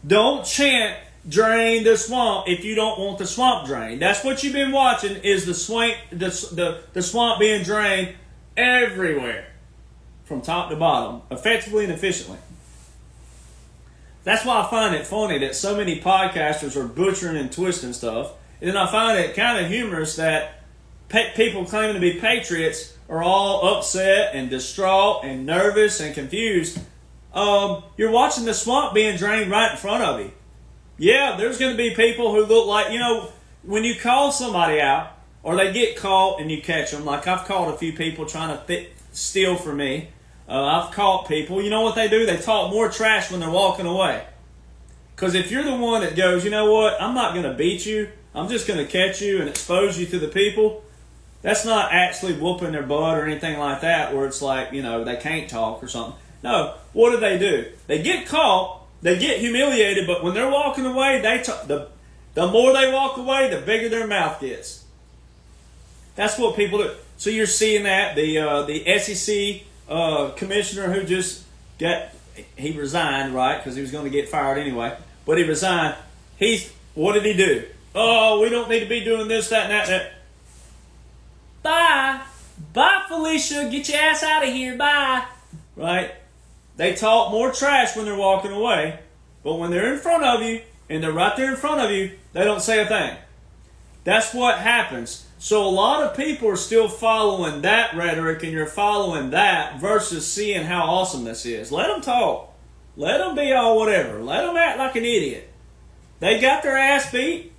Don't chant drain the swamp if you don't want the swamp drained. That's what you've been watching, is the swamp being drained everywhere. from top to bottom, effectively and efficiently. That's why I find it funny that so many podcasters are butchering and twisting stuff. And then I find it kind of humorous that people claiming to be patriots are all upset and distraught and nervous and confused. You're watching the swamp being drained right in front of you. Yeah, there's going to be people who look like, when you call somebody out or they get caught and you catch them, like I've caught a few people trying to steal from me. I've caught people. You know what they do? They talk more trash when they're walking away. Because if you're the one that goes, you know what, I'm not going to beat you. I'm just going to catch you and expose you to the people. That's not actually whooping their butt or anything like that where it's like, they can't talk or something. No, what do? They get caught, they get humiliated, but when they're walking away, the more they walk away, the bigger their mouth gets. That's what people do. So you're seeing that. The SEC commissioner who just he resigned, right, because he was going to get fired anyway, but he resigned. What did he do? Oh, we don't need to be doing this, that, and that. Bye. Bye, Felicia. Get your ass out of here. Bye. Right? They talk more trash when they're walking away, but when they're in front of you, and they're right there in front of you, they don't say a thing. That's what happens. So a lot of people are still following that rhetoric, and you're following that versus seeing how awesome this is. Let them talk. Let them be all whatever. Let them act like an idiot. They got their ass beat.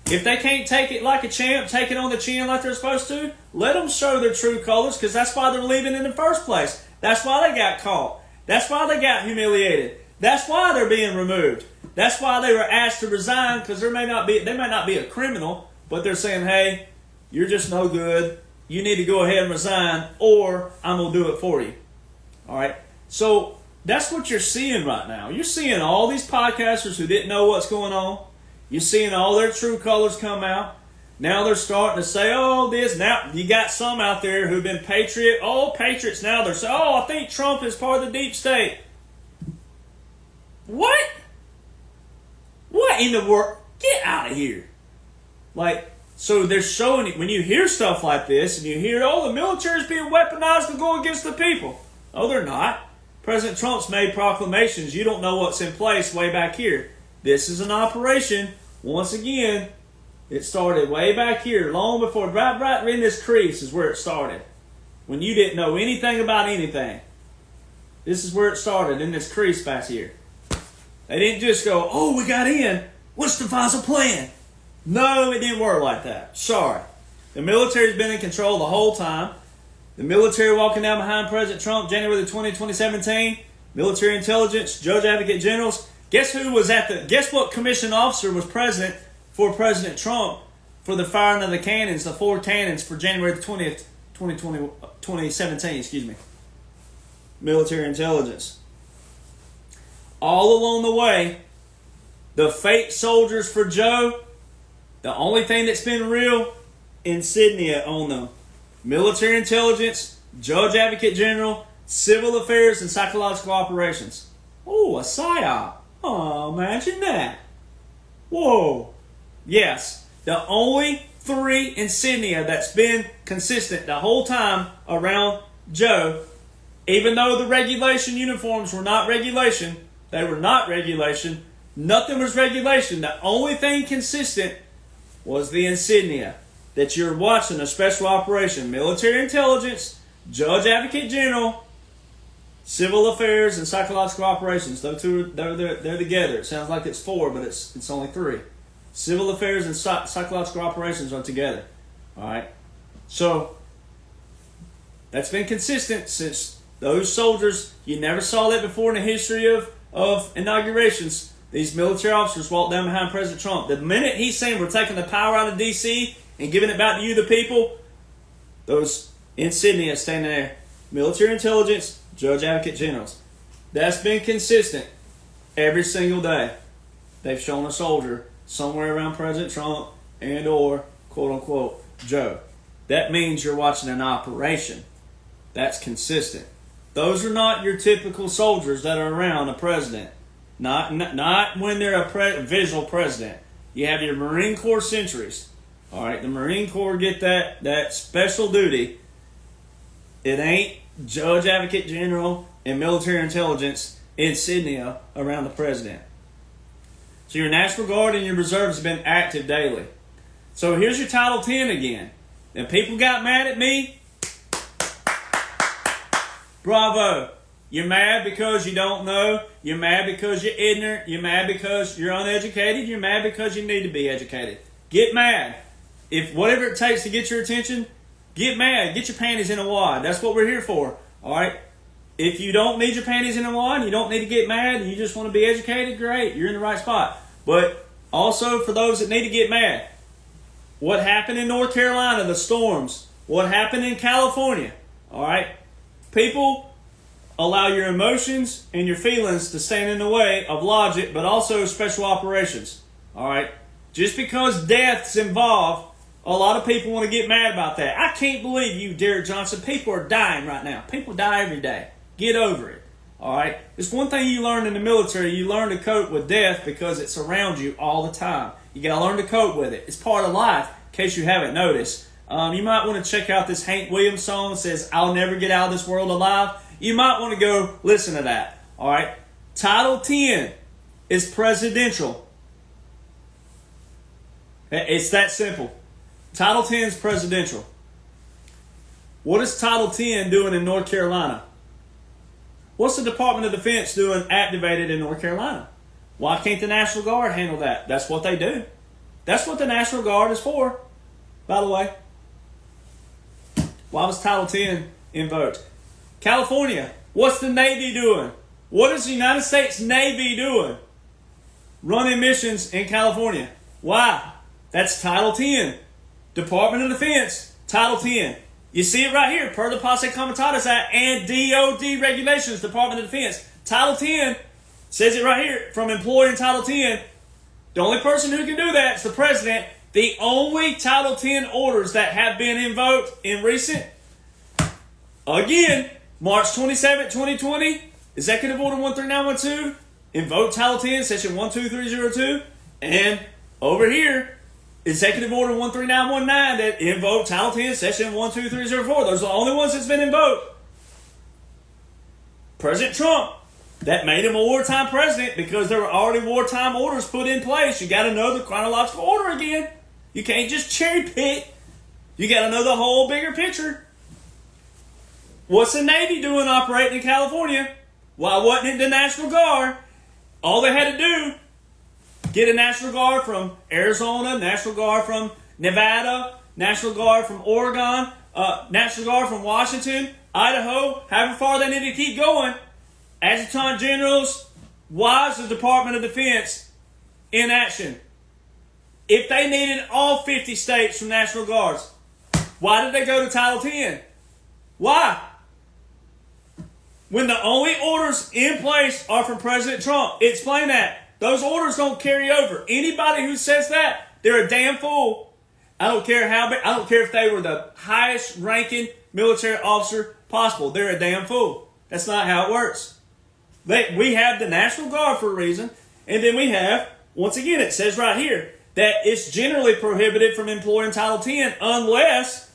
If they can't take it like a champ, take it on the chin like they're supposed to, let them show their true colors, because that's why they're leaving in the first place. That's why they got caught. That's why they got humiliated. That's why they're being removed. That's why they were asked to resign, because they might not be a criminal, but they're saying, hey, you're just no good. You need to go ahead and resign, or I'm going to do it for you. All right? So that's what you're seeing right now. You're seeing all these podcasters who didn't know what's going on. You're seeing all their true colors come out. Now they're starting to say, oh, this. Now you got some out there who've been patriots now. They're saying, oh, I think Trump is part of the deep state. What? What in the world? Get out of here. So they're showing it. When you hear stuff like this and you hear, oh, the military is being weaponized to go against the people. No, they're not. President Trump's made proclamations. You don't know what's in place way back here. This is an operation. Once again, it started way back here, long before, right in this crease is where it started. When you didn't know anything about anything. This is where it started, in this crease back here. They didn't just go, oh, we got in. Let's devise a plan. No, it didn't work like that. Sorry. The military's been in control the whole time. The military walking down behind President Trump, January the 20th, 2017. Military intelligence, judge advocate generals. Guess what commissioned officer was present for President Trump for the firing of the cannons, the 4 cannons for January the 20th, 2017, Military intelligence. All along the way, the fake soldiers for Joe, the only thing that's been real, insignia on them. Military intelligence, judge advocate general, civil affairs, and psychological operations. Oh, a PSYOP. Oh, imagine that. Whoa. Yes, the only 3 insignia that's been consistent the whole time around Joe, even though the regulation uniforms were not regulation, they were not regulation, nothing was regulation. The only thing consistent was the insignia that you're watching, a special operation, military intelligence, judge advocate general, civil affairs, and psychological operations. Those two, they're together. It sounds like it's 4, but it's only 3. Civil affairs and psychological operations are together. All right? So, that's been consistent since those soldiers, you never saw that before in the history of inaugurations. These military officers walked down behind President Trump. The minute he's saying we're taking the power out of D.C. and giving it back to you, the people, those insignia standing there. Military intelligence, judge advocate generals. That's been consistent every single day. They've shown a soldier somewhere around President Trump and or quote unquote Joe. That means you're watching an operation. That's consistent. Those are not your typical soldiers that are around a president. Not when they're a visual president. You have your Marine Corps sentries. All right, the Marine Corps get that special duty. It ain't Judge Advocate General and military intelligence insignia around the president. So your National Guard and your reserves have been active daily. So here's your Title 10 again. And people got mad at me. Bravo. You're mad because you don't know. You're mad because you're ignorant. You're mad because you're uneducated. You're mad because you need to be educated. Get mad. If whatever it takes to get your attention, get mad. Get your panties in a wad. That's what we're here for. All right? If you don't need your panties in a wad, you don't need to get mad, and you just want to be educated, great. You're in the right spot. But also for those that need to get mad, what happened in North Carolina, the storms, what happened in California, all right? People, allow your emotions and your feelings to stand in the way of logic, but also special operations, all right? Just because death's involved, a lot of people want to get mad about that. I can't believe you, Derek Jonhson. People are dying right now. People die every day. Get over it. All right? It's one thing you learn in the military. You learn to cope with death because it surrounds you all the time. You got to learn to cope with it. It's part of life, in case you haven't noticed. You might want to check out this Hank Williams song that says, "I'll never get out of this world alive." You might want to go listen to that. All right? Title 10 is presidential. It's that simple. Title 10 is presidential. What is Title 10 doing in North Carolina? What's the Department of Defense doing activated in North Carolina? Why can't the National Guard handle that? That's what they do. That's what the National Guard is for, by the way. Why was Title 10 invoked? California, what's the Navy doing? What is the United States Navy doing? Running missions in California. Why? That's Title 10. Department of Defense, Title 10. You see it right here, per the Posse Comitatus Act and DOD regulations, Department of Defense. Title 10 says it right here, from employee in Title 10. The only person who can do that is the president. The only Title 10 orders that have been invoked in recent, again, March 27, 2020, Executive Order 13912, invoked Title 10, Section 12302, and over here, Executive Order 13919 that invoked Title 10, Section 12304. Those are the only ones that's been invoked. President Trump, that made him a wartime president because there were already wartime orders put in place. You got to know the chronological order again. You can't just cherry pick. You got to know the whole bigger picture. What's the Navy doing operating in California? Why wasn't it the National Guard? All they had to do, get a National Guard from Arizona, National Guard from Nevada, National Guard from Oregon, National Guard from Washington, Idaho, however far they need to keep going. Adjutant Generals, why is the Department of Defense in action? If they needed all 50 states from National Guards, why did they go to Title 10? Why? When the only orders in place are from President Trump. Explain that. Those orders don't carry over. Anybody who says that, they're a damn fool. I don't care how big, I don't care if they were the highest ranking military officer possible. They're a damn fool. That's not how it works. We have the National Guard for a reason, and then we have, once again, it says right here that it's generally prohibited from employing Title 10 unless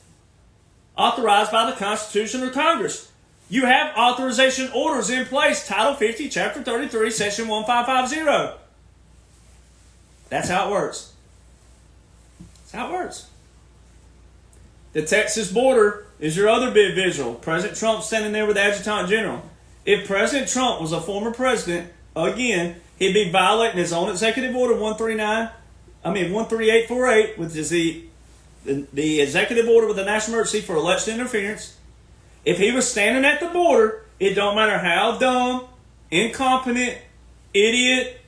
authorized by the Constitution or Congress. You have authorization orders in place, Title 50, Chapter 33, Section 1550. That's how it works. That's how it works. The Texas border is your other big visual. President Trump standing there with the Adjutant General. If President Trump was a former president, again, he'd be violating his own Executive Order 13848, which is the executive order with the national emergency for election interference. If he was standing at the border, it don't matter how dumb, incompetent, idiot,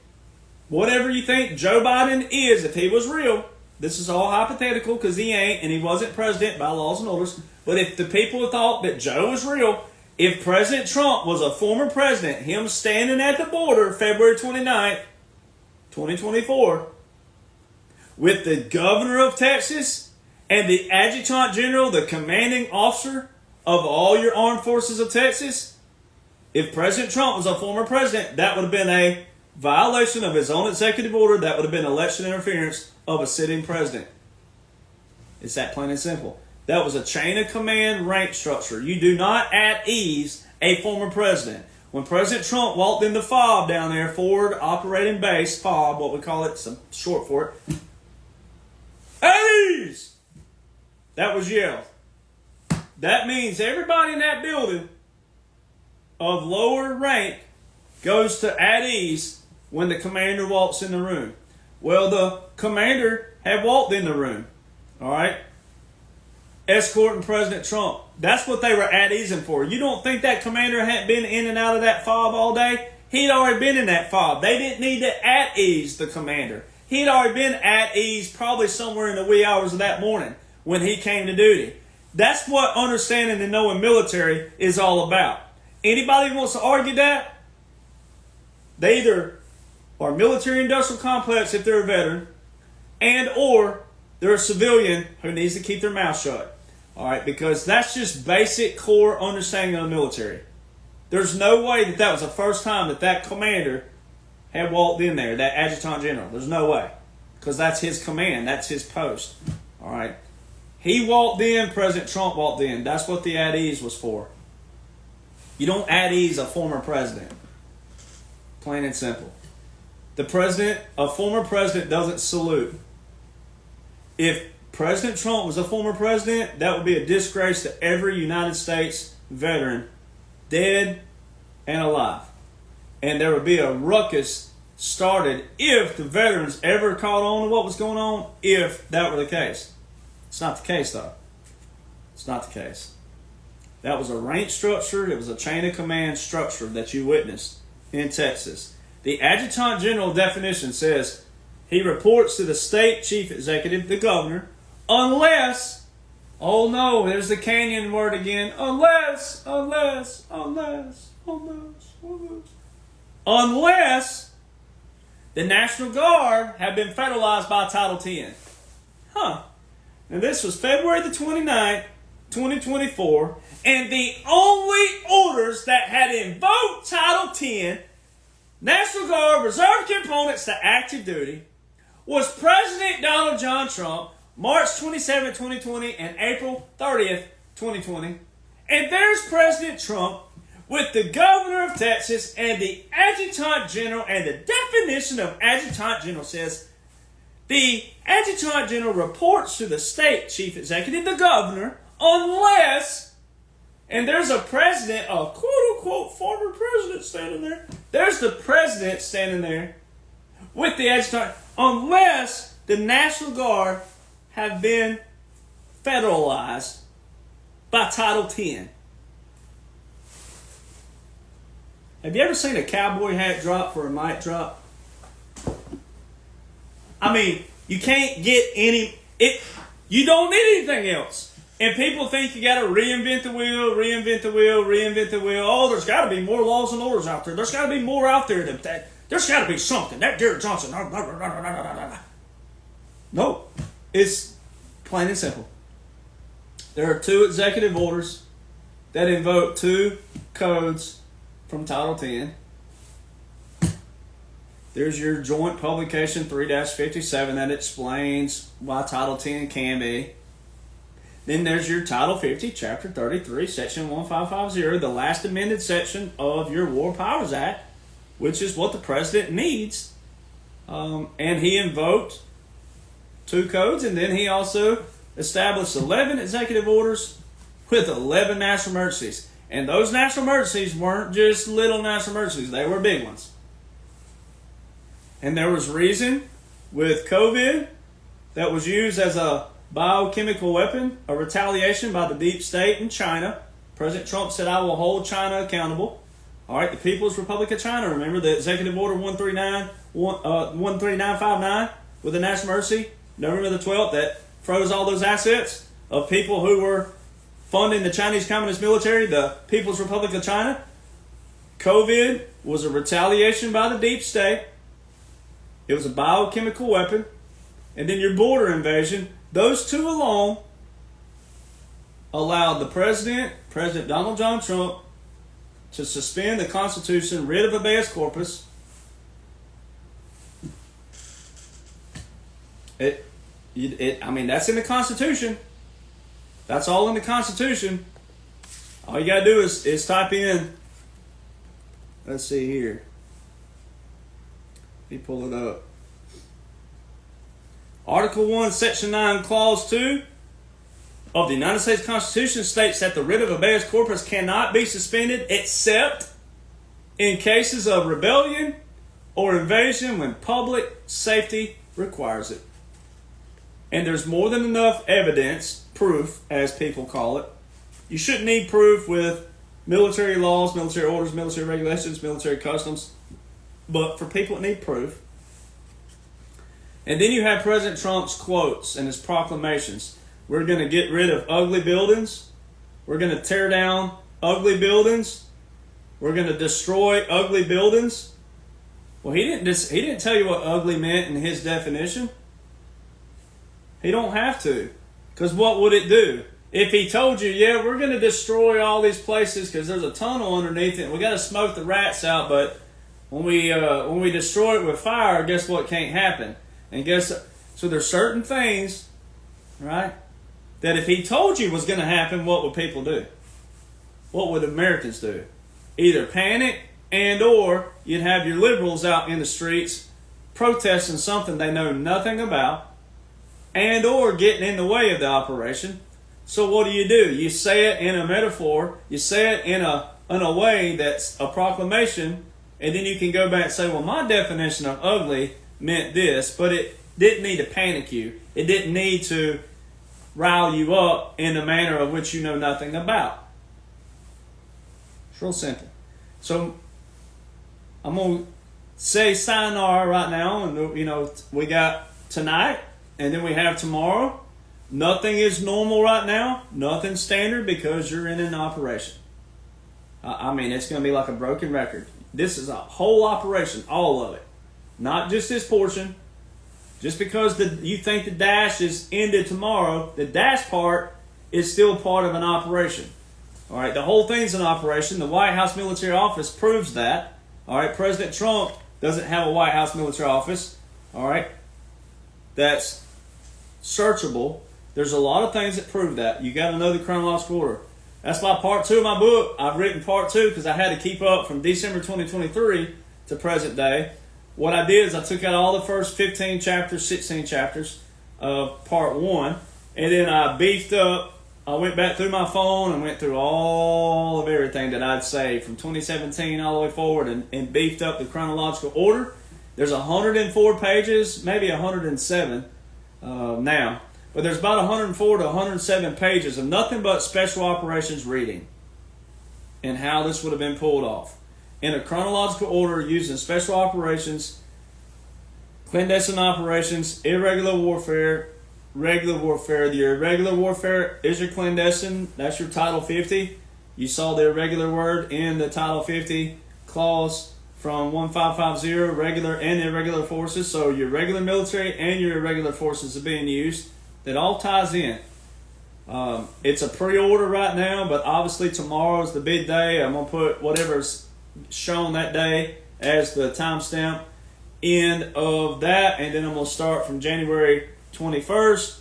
whatever you think Joe Biden is, if he was real, this is all hypothetical because he ain't and he wasn't president by laws and orders, but if the people thought that Joe was real, if President Trump was a former president, him standing at the border February 29th, 2024, with the governor of Texas and the Adjutant General, the commanding officer of all your armed forces of Texas, if President Trump was a former president, that would have been a violation of his own executive order. That would have been election interference of a sitting president. It's that plain and simple. That was a chain of command rank structure. You do not at ease a former president. When President Trump walked in the FOB down there, Forward Operating Base, FOB, what we call it, some short for it, at ease! That was yelled. That means everybody in that building of lower rank goes to at ease when the commander walks in the room. Well, the commander had walked in the room, all right, escorting President Trump. That's what they were at easing for. You don't think that commander hadn't been in and out of that FOB all day? He'd already been in that FOB. They didn't need to at ease the commander. He'd already been at ease probably somewhere in the wee hours of that morning when he came to duty. That's what understanding and knowing military is all about. Anybody who wants to argue that, they either are military industrial complex if they're a veteran, and or they're a civilian who needs to keep their mouth shut. All right, because that's just basic core understanding of the military. There's no way that that was the first time that that commander had walked in there, that adjutant general. There's no way, because that's his command, that's his post. All right, he walked in, President Trump walked in. That's what the at ease was for. You don't at ease a former president. Plain and simple. The president, a former president, doesn't salute. If President Trump was a former president, that would be a disgrace to every United States veteran, dead and alive. And there would be a ruckus started if the veterans ever caught on to what was going on, if that were the case. It's not the case, though. It's not the case. That was a rank structure. It was a chain of command structure that you witnessed in Texas. The Adjutant General definition says he reports to the state chief executive, the governor, unless, oh no, there's the canyon word again, unless the National Guard have been federalized by Title 10. Huh. Now this was February the 29th, 2024, and the only orders that had invoked Title 10, National Guard Reserve components to active duty, was President Donald John Trump, March 27, 2020, and April 30th, 2020. And there's President Trump with the governor of Texas and the adjutant general, and the definition of adjutant general says the adjutant general reports to the state chief executive, the governor, unless, and there's a president, a quote-unquote former president standing there. There's the president standing there with the adjutant, unless the National Guard have been federalized by Title 10. Have you ever seen a cowboy hat drop for a mic drop? I mean, you can't get you don't need anything else. And people think you got to reinvent the wheel. Oh, there's got to be more laws and orders out there. There's got to be more out there. There's got to be something. That Derek Jonhson. No, it's plain and simple. There are 2 executive orders that invoke 2 codes from Title 10. There's your joint publication 3-57 that explains why Title 10 can be. Then there's your Title 50, Chapter 33, Section 1550, the last amended section of your War Powers Act, which is what the president needs. And he invoked 2 codes, and then he also established 11 executive orders with 11 national emergencies. And those national emergencies weren't just little national emergencies, they were big ones. And there was reason with COVID that was used as a biochemical weapon, a retaliation by the deep state in China. President Trump said, I will hold China accountable. All right, the People's Republic of China, remember the Executive Order 13959 with the national emergency, November the 12th, that froze all those assets of people who were funding the Chinese Communist military, the People's Republic of China. COVID was a retaliation by the deep state. It was a biochemical weapon. And then your border invasion, those 2 alone allowed the President Donald John Trump, to suspend the Constitution, writ of habeas corpus. I mean, that's in the Constitution. That's all in the Constitution. All you got to do is type in, let's see here. Let me pull it up. Article 1, Section 9, Clause 2 of the United States Constitution states that the writ of habeas corpus cannot be suspended except in cases of rebellion or invasion when public safety requires it. And there's more than enough evidence, proof, as people call it. You shouldn't need proof with military laws, military orders, military regulations, military customs. But for people that need proof. And then you have President Trump's quotes and his proclamations. We're going to get rid of ugly buildings. We're going to tear down ugly buildings. We're going to destroy ugly buildings. Well, he didn't tell you what ugly meant in his definition. He don't have to. Because what would it do? If he told you, yeah, we're going to destroy all these places because there's a tunnel underneath it and we got to smoke the rats out, but when we destroy it with fire, guess what can't happen? And so there's certain things, right, that if he told you was going to happen, what would people do? What would Americans do? Either panic and or you'd have your liberals out in the streets protesting something they know nothing about and or getting in the way of the operation. So what do? You say it in a metaphor. You say it in a way that's a proclamation, and then you can go back and say, well, my definition of ugly meant this, but it didn't need to panic you. It didn't need to rile you up in a manner of which you know nothing about. It's real simple. So I'm going to say sayonara right now, and we got tonight, and then we have tomorrow. Nothing is normal right now. Nothing's standard because you're in an operation. I mean, it's going to be like a broken record. This is a whole operation, all of it. Not just this portion. Just because you think the dash is ended tomorrow, the dash part is still part of an operation. All right, the whole thing's an operation. The White House Military Office proves that. All right, President Trump doesn't have a White House Military Office. All right, that's searchable. There's a lot of things that prove that. You got to know the chronological order. That's why part 2 of my book, I've written part 2 because I had to keep up from December 2023 to present day. What I did is I took out all the first 15 chapters, 16 chapters of part 1, and then I beefed up. I went back through my phone and went through all of everything that I'd saved from 2017 all the way forward and beefed up the chronological order. There's 104 pages, maybe 107 now. But there's about 104 to 107 pages of nothing but special operations reading and how this would have been pulled off. In a chronological order using special operations, clandestine operations, irregular warfare, regular warfare. The irregular warfare is your clandestine. That's your Title 50. You saw the irregular word in the Title 50 clause from 1550, regular and irregular forces. So your regular military and your irregular forces are being used. That all ties in. It's a pre-order right now, but obviously tomorrow is the big day. I'm going to put whatever's shown that day as the timestamp end of that, and then I'm going to start from January 21st,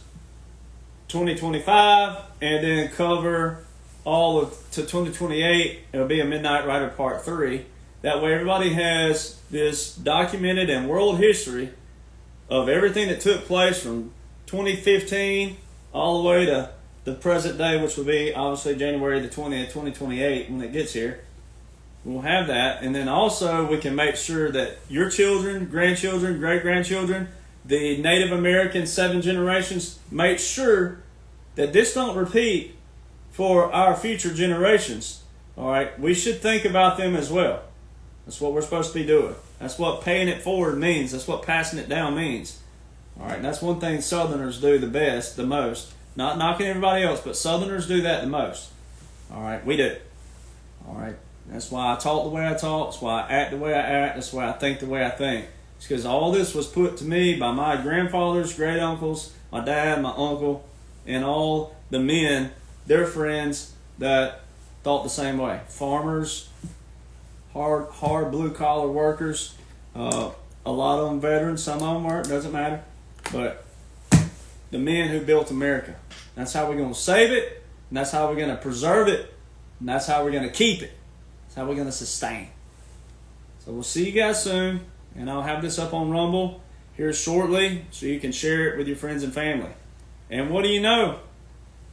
2025, and then cover all of to 2028. It'll be a Midnight Rider Part 3. That way everybody has this documented in world history of everything that took place from 2015 all the way to the present day, which will be obviously January the 20th, 2028 when it gets here. We'll have that, and then also we can make sure that your children, grandchildren, great-grandchildren, the Native American 7 generations, make sure that this don't repeat for our future generations. All right, we should think about them as well. That's what we're supposed to be doing. That's what paying it forward means. That's what passing it down means. All right, and that's one thing Southerners do the best, the most. Not knocking everybody else, but Southerners do that the most. All right, we do. All right, that's why I talk the way I talk. That's why I act the way I act. That's why I think the way I think. It's because all this was put to me by my grandfathers, great uncles, my dad, my uncle, and all the men, their friends that thought the same way. Farmers, hard blue collar workers, a lot of them veterans, some of them weren't, doesn't matter. But the men who built America. That's how we're going to save it, and that's how we're going to preserve it, and that's how we're going to keep it. That's how we're going to sustain. So we'll see you guys soon, and I'll have this up on Rumble here shortly so you can share it with your friends and family. And what do you know?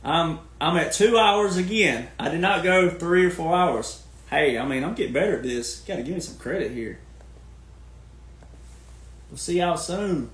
I'm at 2 hours again. I did not go 3 or 4 hours. Hey, I mean, I'm getting better at this. Got to give me some credit here. We'll see y'all soon.